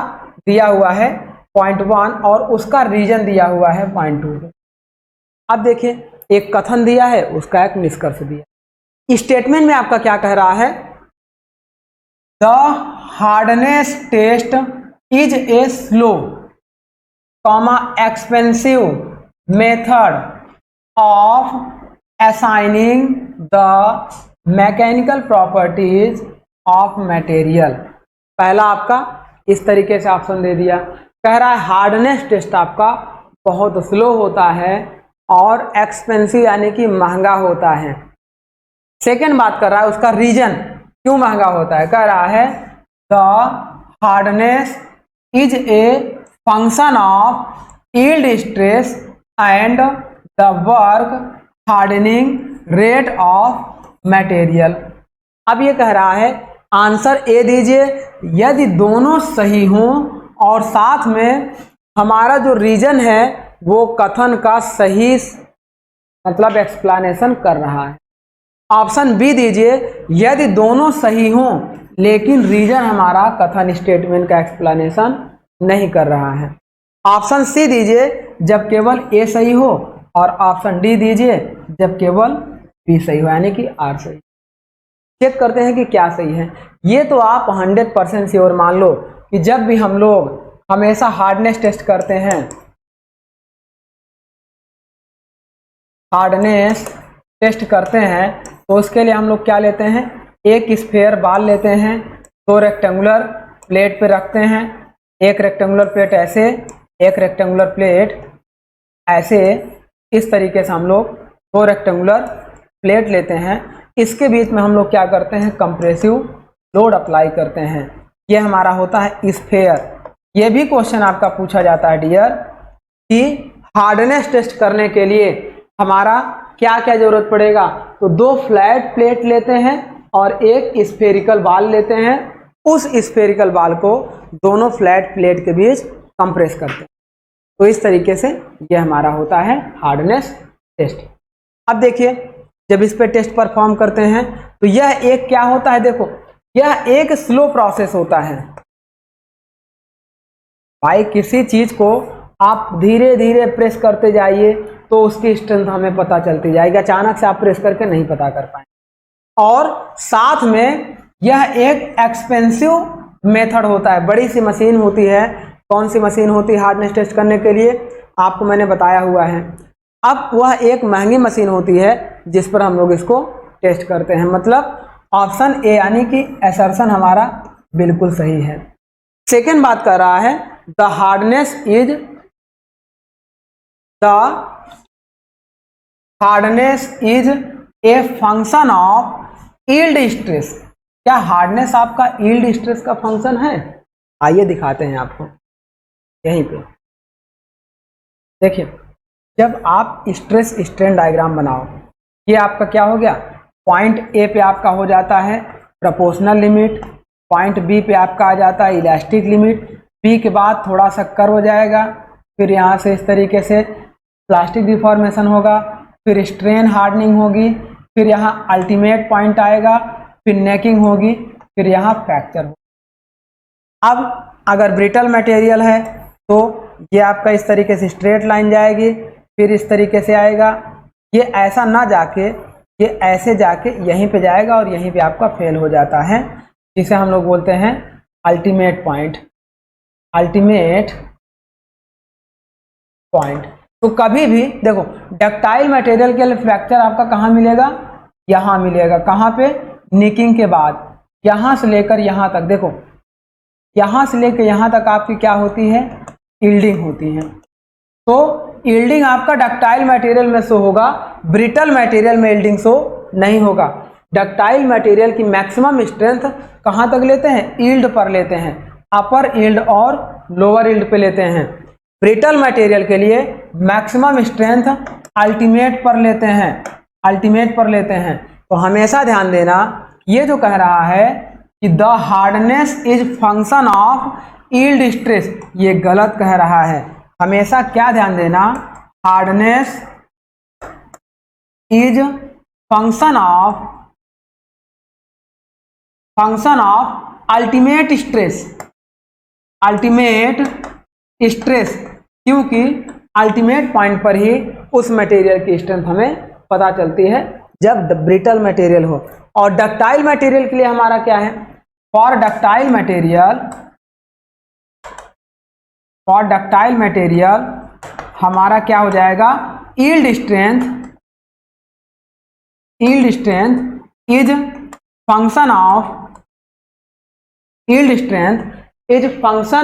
दिया हुआ है 0.1 और उसका रीजन दिया हुआ है 0.2। अब देखिए एक कथन दिया है, उसका एक निष्कर्ष दिया। स्टेटमेंट में आपका क्या कह रहा है? The hardness test is a slow expensive method of assigning the mechanical properties of material. पहला आपका इस तरीके से ऑप्शन दे दिया, कह रहा है हार्डनेस टेस्ट आपका बहुत स्लो होता है और एक्सपेंसिव यानी कि महंगा होता है। सेकेंड बात कर रहा है उसका रीजन क्यों महंगा होता है, कह रहा है the hardness is a function of yield stress and the work hardening rate of material. अब ये कह रहा है आंसर ए दीजिए यदि दोनों सही हों और साथ में हमारा जो रीजन है वो कथन का सही मतलब एक्सप्लेनेशन कर रहा है। ऑप्शन बी दीजिए यदि दोनों सही हों लेकिन रीजन हमारा कथन स्टेटमेंट का एक्सप्लेनेशन नहीं कर रहा है। ऑप्शन सी दीजिए जब केवल ए सही हो और ऑप्शन डी दीजिए जब केवल बी सही हो यानी कि आर सही। चेक करते हैं कि क्या सही है। ये तो आप 100% श्योर मान लो कि जब भी हम लोग हमेशा हार्डनेस टेस्ट करते हैं, हार्डनेस टेस्ट करते हैं तो उसके लिए हम लोग क्या लेते हैं, एक स्फेयर बाल लेते हैं, दो रेक्टेंगुलर प्लेट पे रखते हैं, एक रेक्टेंगुलर प्लेट ऐसे, एक रेक्टेंगुलर प्लेट ऐसे। इस तरीके से हम लोग दो रेक्टेंगुलर प्लेट लेते हैं, इसके बीच में हम लोग क्या करते हैं, कंप्रेसिव लोड अप्लाई करते हैं। ये हमारा होता है स्फेयर। ये भी क्वेश्चन आपका पूछा जाता है डियर कि हार्डनेस टेस्ट करने के लिए हमारा क्या क्या जरूरत पड़ेगा, तो दो फ्लैट प्लेट लेते हैं और एक स्फेरिकल बाल लेते हैं। उस स्फेरिकल बाल को दोनों फ्लैट प्लेट के बीच कंप्रेस करते हैं। तो इस तरीके से ये हमारा होता है हार्डनेस टेस्ट। अब देखिए जब इस पे टेस्ट परफॉर्म करते हैं तो यह एक क्या होता है, देखो यह एक स्लो प्रोसेस होता है भाई। किसी चीज को आप धीरे धीरे प्रेस करते जाइए तो उसकी स्ट्रेंथ हमें पता चलती जाएगी, अचानक से आप प्रेस करके नहीं पता कर पाएंगे। और साथ में यह एक एक्सपेंसिव मेथड होता है, बड़ी सी मशीन होती है। कौन सी मशीन होती है हार्डनेस टेस्ट करने के लिए, आपको मैंने बताया हुआ है। अब वह एक महंगी मशीन होती है जिस पर हम लोग इसको टेस्ट करते हैं। मतलब ऑप्शन ए यानी कि असर्शन हमारा बिल्कुल सही है। सेकेंड बात कर रहा है the hardness is a function of yield stress. क्या हार्डनेस आपका यील्ड स्ट्रेस का फंक्शन है? आइए दिखाते हैं आपको यहीं पे। देखिए जब आप स्ट्रेस स्ट्रेन डायग्राम बनाओ, ये आपका क्या हो गया, पॉइंट ए पे आपका हो जाता है प्रोपोर्शनल लिमिट, पॉइंट बी पे आपका आ जाता है इलास्टिक लिमिट, बी के बाद थोड़ा सा कर्व हो जाएगा, फिर यहाँ से इस तरीके से प्लास्टिक डिफॉर्मेशन होगा, फिर स्ट्रेन हार्डनिंग होगी, फिर यहाँ अल्टीमेट पॉइंट आएगा, फिर नेकिंग होगी, फिर यहाँ फ्रैक्चर होगा। अब अगर ब्रिटल मटेरियल है तो ये आपका इस तरीके से स्ट्रेट लाइन जाएगी, फिर इस तरीके से आएगा, ये ऐसा ना जाके ये ऐसे जाके यहीं पे जाएगा और यहीं पे आपका फेल हो जाता है, जिसे हम लोग बोलते हैं अल्टीमेट पॉइंट। Ultimate point. तो कभी भी देखो डक्टाइल मटेरियल के लिए फ्रैक्चर आपका कहाँ मिलेगा, यहाँ मिलेगा। कहाँ पे, निकिंग के बाद। यहाँ से लेकर यहाँ तक, देखो यहाँ से लेकर यहाँ तक आपकी क्या होती है, यील्डिंग होती है। तो यील्डिंग आपका डक्टाइल मटेरियल में शो होगा, ब्रिटल मटेरियल में यील्डिंग शो नहीं होगा। डक्टाइल मटेरियल की मैक्सिमम स्ट्रेंथ कहाँ तक लेते हैं, यील्ड पर लेते हैं, अपर यील्ड और लोअर यील्ड पे लेते हैं। ब्रिटल मटेरियल के लिए मैक्सिमम स्ट्रेंथ अल्टीमेट पर लेते हैं, अल्टीमेट पर लेते हैं। तो हमेशा ध्यान देना, ये जो कह रहा है कि the hardness is function of yield stress, ये गलत कह रहा है। हमेशा क्या ध्यान देना, hardness is function of ultimate stress, ultimate stress, क्योंकि अल्टीमेट पॉइंट पर ही उस मटेरियल की स्ट्रेंथ हमें पता चलती है जब ब्रिटल मटेरियल हो। और डक्टाइल मटेरियल के लिए हमारा क्या है, फॉर डक्टाइल मटेरियल हमारा क्या हो जाएगा, yield strength is function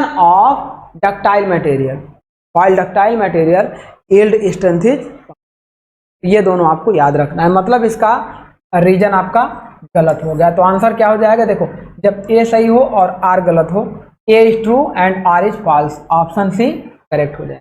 of ductile material, while ductile material yield strength is. ये दोनों आपको याद रखना है, मतलब इसका रीजन आपका गलत हो गया। तो आंसर क्या हो जाएगा, देखो जब ए सही हो और आर गलत हो, A is true and R is false, option C correct हो जाए।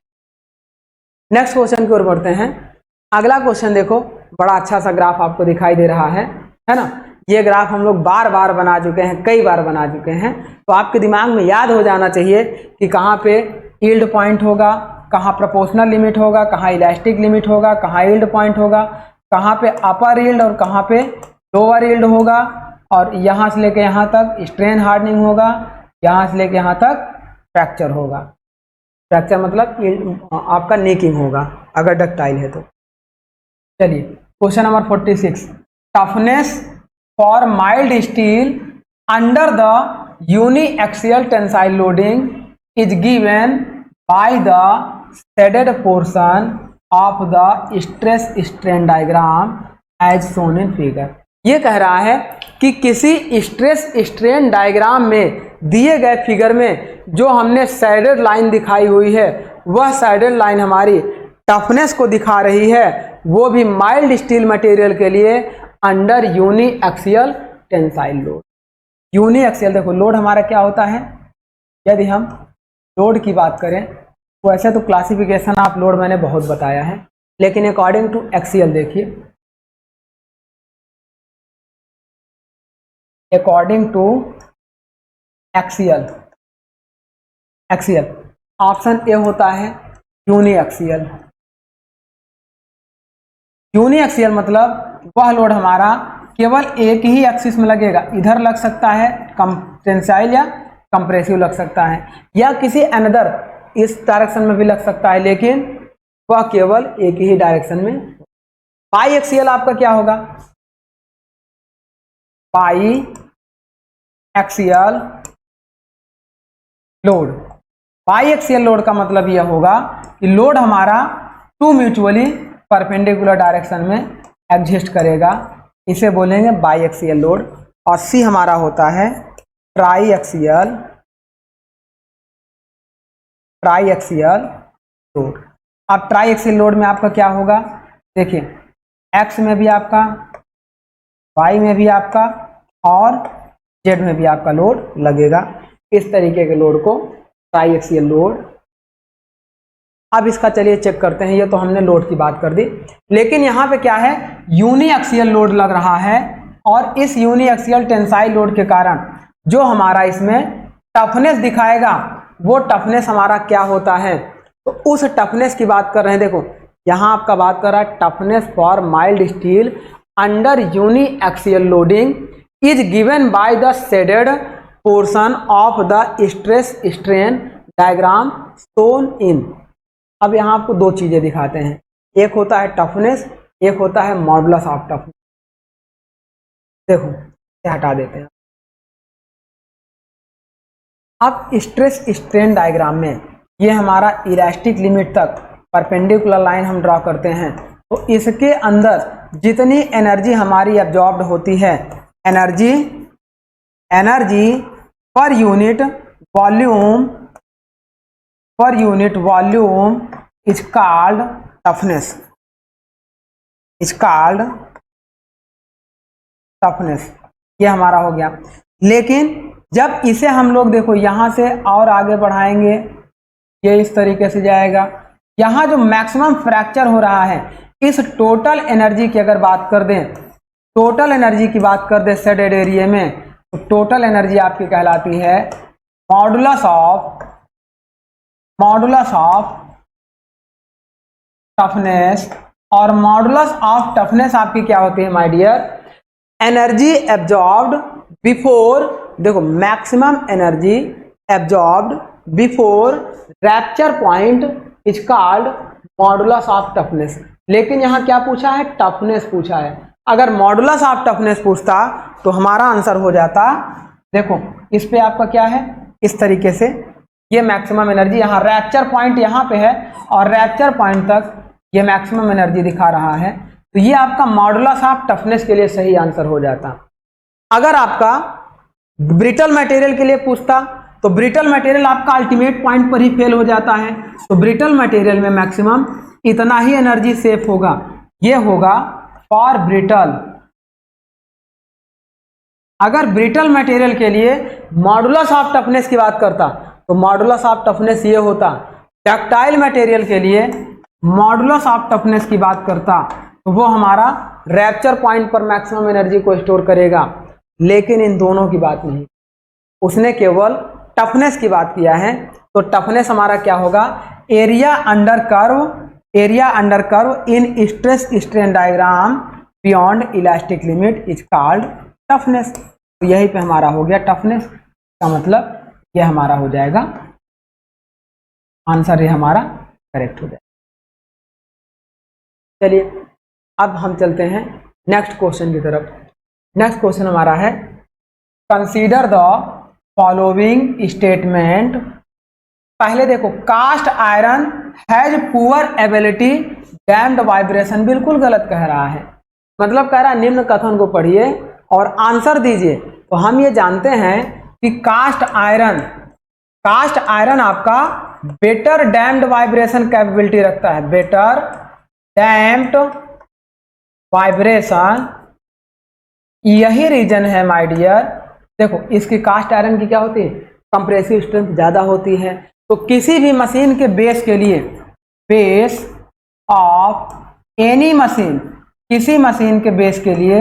नेक्स्ट क्वेश्चन की ओर बढ़ते हैं। अगला क्वेश्चन देखो, बड़ा अच्छा सा ग्राफ आपको दिखाई दे रहा है ना। ये ग्राफ हम लोग बार बार बना चुके हैं, कई बार बना चुके हैं, तो आपके दिमाग में याद हो जाना चाहिए कि कहाँ पे यील्ड पॉइंट होगा, कहाँ प्रोपोर्शनल लिमिट होगा, कहाँ इलास्टिक लिमिट होगा, कहाँ यील्ड पॉइंट होगा, कहाँ पे अपर यील्ड और कहाँ पे लोअर यील्ड होगा, और यहाँ से लेके यहाँ तक स्ट्रेन हार्डनिंग होगा, यहाँ से लेके यहाँ तक फ्रैक्चर होगा। फ्रैक्चर मतलब आपका नेकिंग होगा अगर डक्टाइल है तो। चलिए question number 46, toughness for mild steel under the uniaxial tensile loading is given by the shaded portion of the stress strain diagram as shown in figure. ये कह रहा है कि किसी स्ट्रेस स्ट्रेन डायग्राम में दिए गए फिगर में जो हमने शेडेड लाइन दिखाई हुई है, वह शेडेड लाइन हमारी टफनेस को दिखा रही है, वो भी माइल्ड स्टील मटेरियल के लिए under uniaxial tensile load. Uniaxial देखो लोड हमारा क्या होता है, यदि हम लोड की बात करें तो ऐसे तो क्लासिफिकेशन ऑफ लोड मैंने बहुत बताया है, लेकिन अकॉर्डिंग टू एक्सियल देखिए, according to axial option A होता है यूनिएक्सियल। यूनिएक्सियल मतलब वह लोड हमारा केवल एक ही एक्सिस में लगेगा, इधर लग सकता है टेंसाइल या कंप्रेसिव लग सकता है, या किसी अनदर इस डायरेक्शन में भी लग सकता है, लेकिन वह केवल एक ही डायरेक्शन में। बाई एक्सियल आपका क्या होगा? By axial load. By axial load का मतलब यह होगा कि लोड हमारा टू म्यूचुअली परपेंडिकुलर डायरेक्शन में एग्जिस्ट करेगा, इसे बोलेंगे बाई एक्सियल लोड। और सी हमारा होता है ट्राई एक्सियल लोड। अब ट्राई एक्सियल लोड में आपका क्या होगा? देखिए, एक्स में भी आपका, वाई में भी आपका और जेड में भी आपका लोड लगेगा। इस तरीके के लोड को ट्राई एक्सियल लोड। अब इसका चलिए चेक करते हैं। ये तो हमने लोड की बात कर दी, लेकिन यहाँ पे क्या है, यूनी एक्सियल लोड लग रहा है, और इस यूनी एक्सियल टेंसाइल लोड के कारण जो हमारा इसमें टफनेस दिखाएगा, वो टफनेस हमारा क्या होता है, तो उस टफनेस की बात कर रहे हैं। देखो यहाँ आपका बात कर रहा है toughness for mild steel under uniaxial loading is given by the shaded portion of the stress strain diagram shown in. अब यहाँ आपको दो चीजें दिखाते हैं, एक होता है टफनेस, एक होता है मॉडुलस ऑफ टफनेस। देखो ये हटा देते हैं। अब स्ट्रेस स्ट्रेन डायग्राम में ये हमारा इलास्टिक लिमिट तक परपेंडिकुलर लाइन हम ड्रॉ करते हैं, तो इसके अंदर जितनी एनर्जी हमारी एब्जॉर्ब्ड होती है, energy per unit volume is called toughness. ये हमारा हो गया। लेकिन जब इसे हम लोग देखो यहाँ से और आगे बढ़ाएंगे, ये इस तरीके से जाएगा। यहाँ जो मैक्सिमम फ्रैक्चर हो रहा है, इस टोटल एनर्जी की अगर बात कर दें, टोटल एनर्जी की बात कर दें शेडेड एरिया में, तो टोटल एनर्जी आपकी कहलाती है मॉडुलस ऑफ टफनेस। और मॉडुलस ऑफ टफनेस आपकी क्या होती है my dear? Energy absorbed before, देखो maximum energy absorbed before rupture point is called modulus of toughness. लेकिन यहाँ क्या पूछा है? टफनेस पूछा है। अगर मॉडुलस ऑफ टफनेस पूछता तो हमारा आंसर हो जाता, देखो इस पे आपका क्या है, इस तरीके से ये मैक्सिमम एनर्जी, यहाँ रैप्चर पॉइंट यहाँ पे है और रैप्चर पॉइंट तक ये मैक्सिमम एनर्जी दिखा रहा है, तो ये आपका मॉडुलस ऑफ टफनेस के लिए सही आंसर हो जाता। अगर आपका ब्रिटल मटेरियल के लिए पूछता तो ब्रिटल मटेरियल आपका अल्टीमेट पॉइंट पर ही फेल हो जाता है, तो ब्रिटल मटेरियल में मैक्सिमम इतना ही एनर्जी सेफ होगा, ये होगा फॉर ब्रिटल। अगर ब्रिटल मटेरियल के लिए मॉडुलस ऑफ टफनेस की बात करता तो मॉडुलस ऑफ टफनेस ये होता। डक्टाइल मटेरियल के लिए मॉडुलस ऑफ टफनेस की बात करता तो वो हमारा रैप्चर पॉइंट पर मैक्सिमम एनर्जी को स्टोर करेगा, लेकिन इन दोनों की बात नहीं, उसने केवल टफनेस की बात किया है। तो टफनेस हमारा क्या होगा? Area under curve in stress strain diagram beyond elastic limit is called toughness. तो यही पे हमारा हो गया टफनेस का मतलब ये हमारा हो जाएगा आंसर, ये हमारा करेक्ट हो जाएगा। चलिए अब हम चलते हैं नेक्स्ट क्वेश्चन की तरफ। नेक्स्ट क्वेश्चन हमारा है कंसीडर द फॉलोइंग स्टेटमेंट। पहले देखो, cast iron has poor ability damped vibration, बिल्कुल गलत कह रहा है। मतलब कह रहा है निम्न कथन को पढ़िए और आंसर दीजिए। तो हम ये जानते हैं कि कास्ट आयरन आपका बेटर डैम्ड वाइब्रेशन कैपेबिलिटी रखता है, बेटर डैम्ड वाइब्रेशन। यही रीजन है माय डियर, देखो इसकी कास्ट आयरन की क्या होती है? कंप्रेसिव स्ट्रेंथ ज्यादा होती है। तो किसी भी मशीन के बेस के लिए, बेस ऑफ एनी मशीन, किसी मशीन के बेस के लिए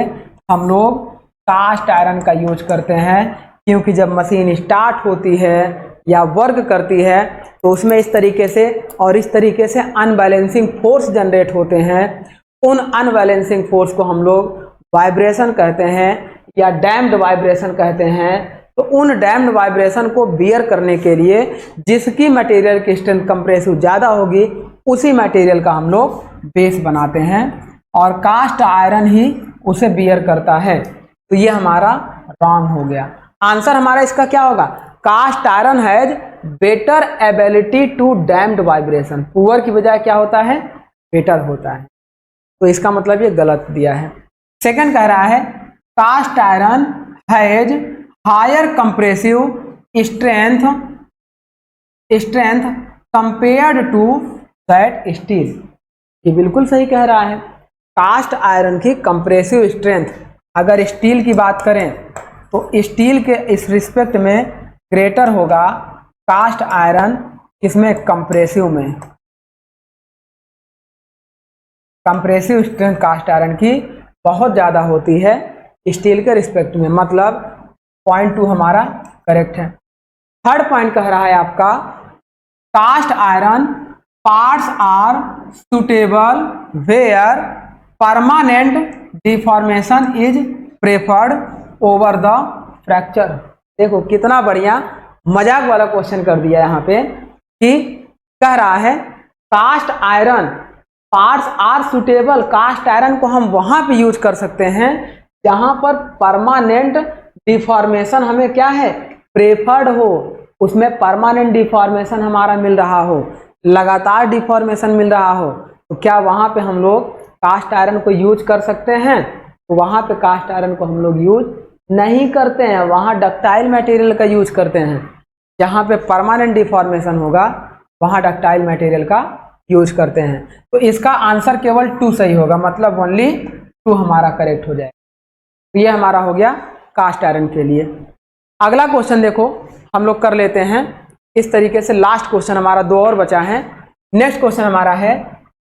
हम लोग कास्ट आयरन का यूज करते हैं, क्योंकि जब मशीन स्टार्ट होती है या वर्क करती है तो उसमें इस तरीके से और इस तरीके से अनबैलेंसिंग फोर्स जनरेट होते हैं। उन अनबैलेंसिंग फोर्स को हम लोग वाइब्रेशन कहते हैं या डैम्ड वाइब्रेशन कहते हैं। तो उन डैम्ड वाइब्रेशन को बियर करने के लिए जिसकी मटेरियल की स्ट्रेंथ कंप्रेसिव ज़्यादा होगी उसी मटेरियल का हम लोग बेस बनाते हैं और कास्ट आयरन ही उसे बियर करता है। तो ये हमारा रॉन्ग हो गया। आंसर हमारा इसका क्या होगा? Cast iron has better ability to damped vibration. Poor की बजाय क्या होता है? बेटर होता है। तो इसका मतलब ये गलत दिया है। सेकंड कह रहा है cast iron has higher compressive strength compared to that steel. ये बिल्कुल सही कह रहा है। कास्ट आयरन की कंप्रेसिव स्ट्रेंथ अगर स्टील की बात करें तो स्टील के इस रिस्पेक्ट में ग्रेटर होगा कास्ट आयरन, किसमें? कंप्रेसिव में। कंप्रेसिव स्ट्रेंथ कास्ट आयरन की बहुत ज़्यादा होती है स्टील के रिस्पेक्ट में, मतलब पॉइंट 2 हमारा करेक्ट है। थर्ड पॉइंट कह रहा है आपका cast iron parts are suitable where permanent deformation is preferred over the fracture. देखो कितना बढ़िया मजाक वाला क्वेश्चन कर दिया यहाँ पे कि कह रहा है cast iron parts are suitable. Cast iron को हम वहां पे यूज कर सकते हैं जहां पर परमानेंट डिफॉर्मेशन हमें क्या है? प्रेफर्ड हो। उसमें परमानेंट डिफॉर्मेशन हमारा मिल रहा हो, लगातार डिफॉर्मेशन मिल रहा हो, तो क्या वहां पे हम लोग कास्ट आयरन को यूज कर सकते हैं? तो वहां पे कास्ट आयरन को हम लोग यूज नहीं करते हैं, वहां डक्टाइल मटेरियल का यूज करते हैं। जहां पे परमानेंट डिफॉर्मेशन होगा वहां डक्टाइल मटेरियल का यूज करते हैं। तो इसका आंसर केवल 2 सही होगा, मतलब ओनली 2 हमारा करेक्ट हो जाएगा। तो ये हमारा हो गया कास्ट आयरन के लिए। अगला क्वेश्चन देखो हम लोग कर लेते हैं इस तरीके से। लास्ट क्वेश्चन हमारा 2 और बचा है। नेक्स्ट क्वेश्चन हमारा है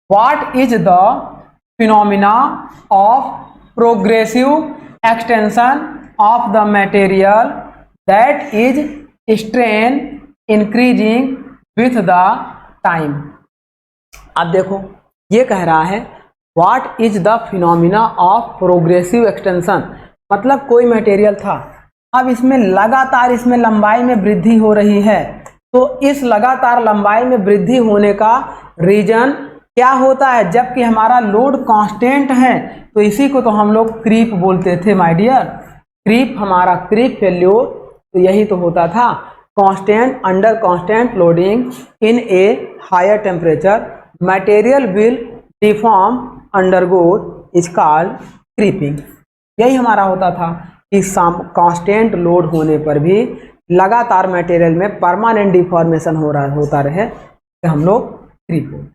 what is the phenomena of progressive extension of the material that is strain increasing with the time. अब देखो ये कह रहा है what is the phenomena of progressive extension, मतलब कोई मटेरियल था, अब इसमें लगातार इसमें लंबाई में वृद्धि हो रही है। तो इस लगातार लंबाई में वृद्धि होने का रीजन क्या होता है? जबकि हमारा लोड कांस्टेंट है तो इसी को तो हम लोग क्रीप बोलते थे माय डियर। क्रीप हमारा क्रीप फेल्योर, तो यही तो होता था constant under constant loading in a higher temperature material will deform undergo is called creeping. यही हमारा होता था कि कांस्टेंट लोड होने पर भी लगातार मटेरियल में परमानेंट डिफॉर्मेशन होता रहे तो हम लोग क्रीप बोलते।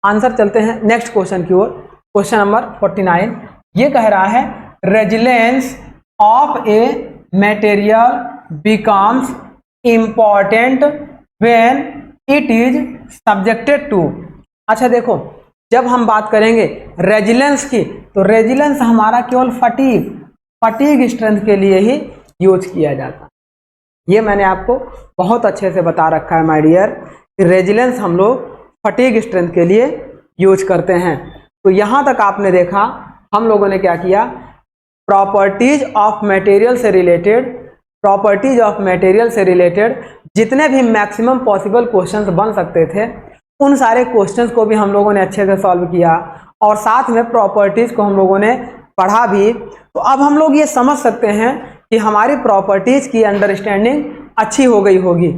आंसर चलते हैं नेक्स्ट क्वेश्चन की ओर। क्वेश्चन नंबर 49 ये कह रहा है resilience of a material becomes important when it is subjected to. अच्छा देखो जब हम बात करेंगे रेजिलेंस की तो रेजिलेंस हमारा केवल फटीग स्ट्रेंथ के लिए ही यूज किया जाता है। ये मैंने आपको बहुत अच्छे से बता रखा है माय डियर कि रेजिलेंस हम लोग फटीग स्ट्रेंथ के लिए यूज करते हैं। तो यहाँ तक आपने देखा हम लोगों ने क्या किया, प्रॉपर्टीज ऑफ मटेरियल से रिलेटेड जितने भी मैक्सिमम पॉसिबल क्वेश्चंस बन सकते थे उन सारे क्वेश्चंस को भी हम लोगों ने अच्छे से सॉल्व किया और साथ में प्रॉपर्टीज को हम लोगों ने पढ़ा भी। तो अब हम लोग ये समझ सकते हैं कि हमारी प्रॉपर्टीज की अंडरस्टैंडिंग अच्छी हो गई होगी।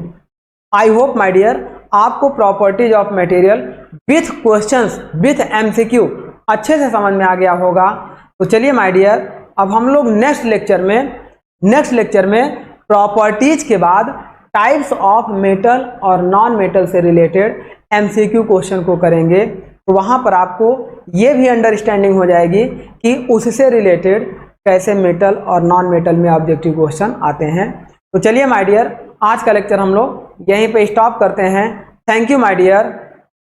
आई होप माय डियर आपको properties of material with questions with MCQ अच्छे से समझ में आ गया होगा। तो चलिए माय डियर अब हम लोग नेक्स्ट लेक्चर में प्रॉपर्टीज के बाद टाइप्स ऑफ मेटल और नॉन मेटल से रिलेटेड एमसीक्यू क्वेश्चन को करेंगे। तो वहाँ पर आपको ये भी अंडरस्टैंडिंग हो जाएगी कि उससे रिलेटेड कैसे मेटल और नॉन मेटल में ऑब्जेक्टिव क्वेश्चन आते हैं। तो चलिए माय डियर आज का लेक्चर हम लोग यहीं पे स्टॉप करते हैं। Thank you my dear.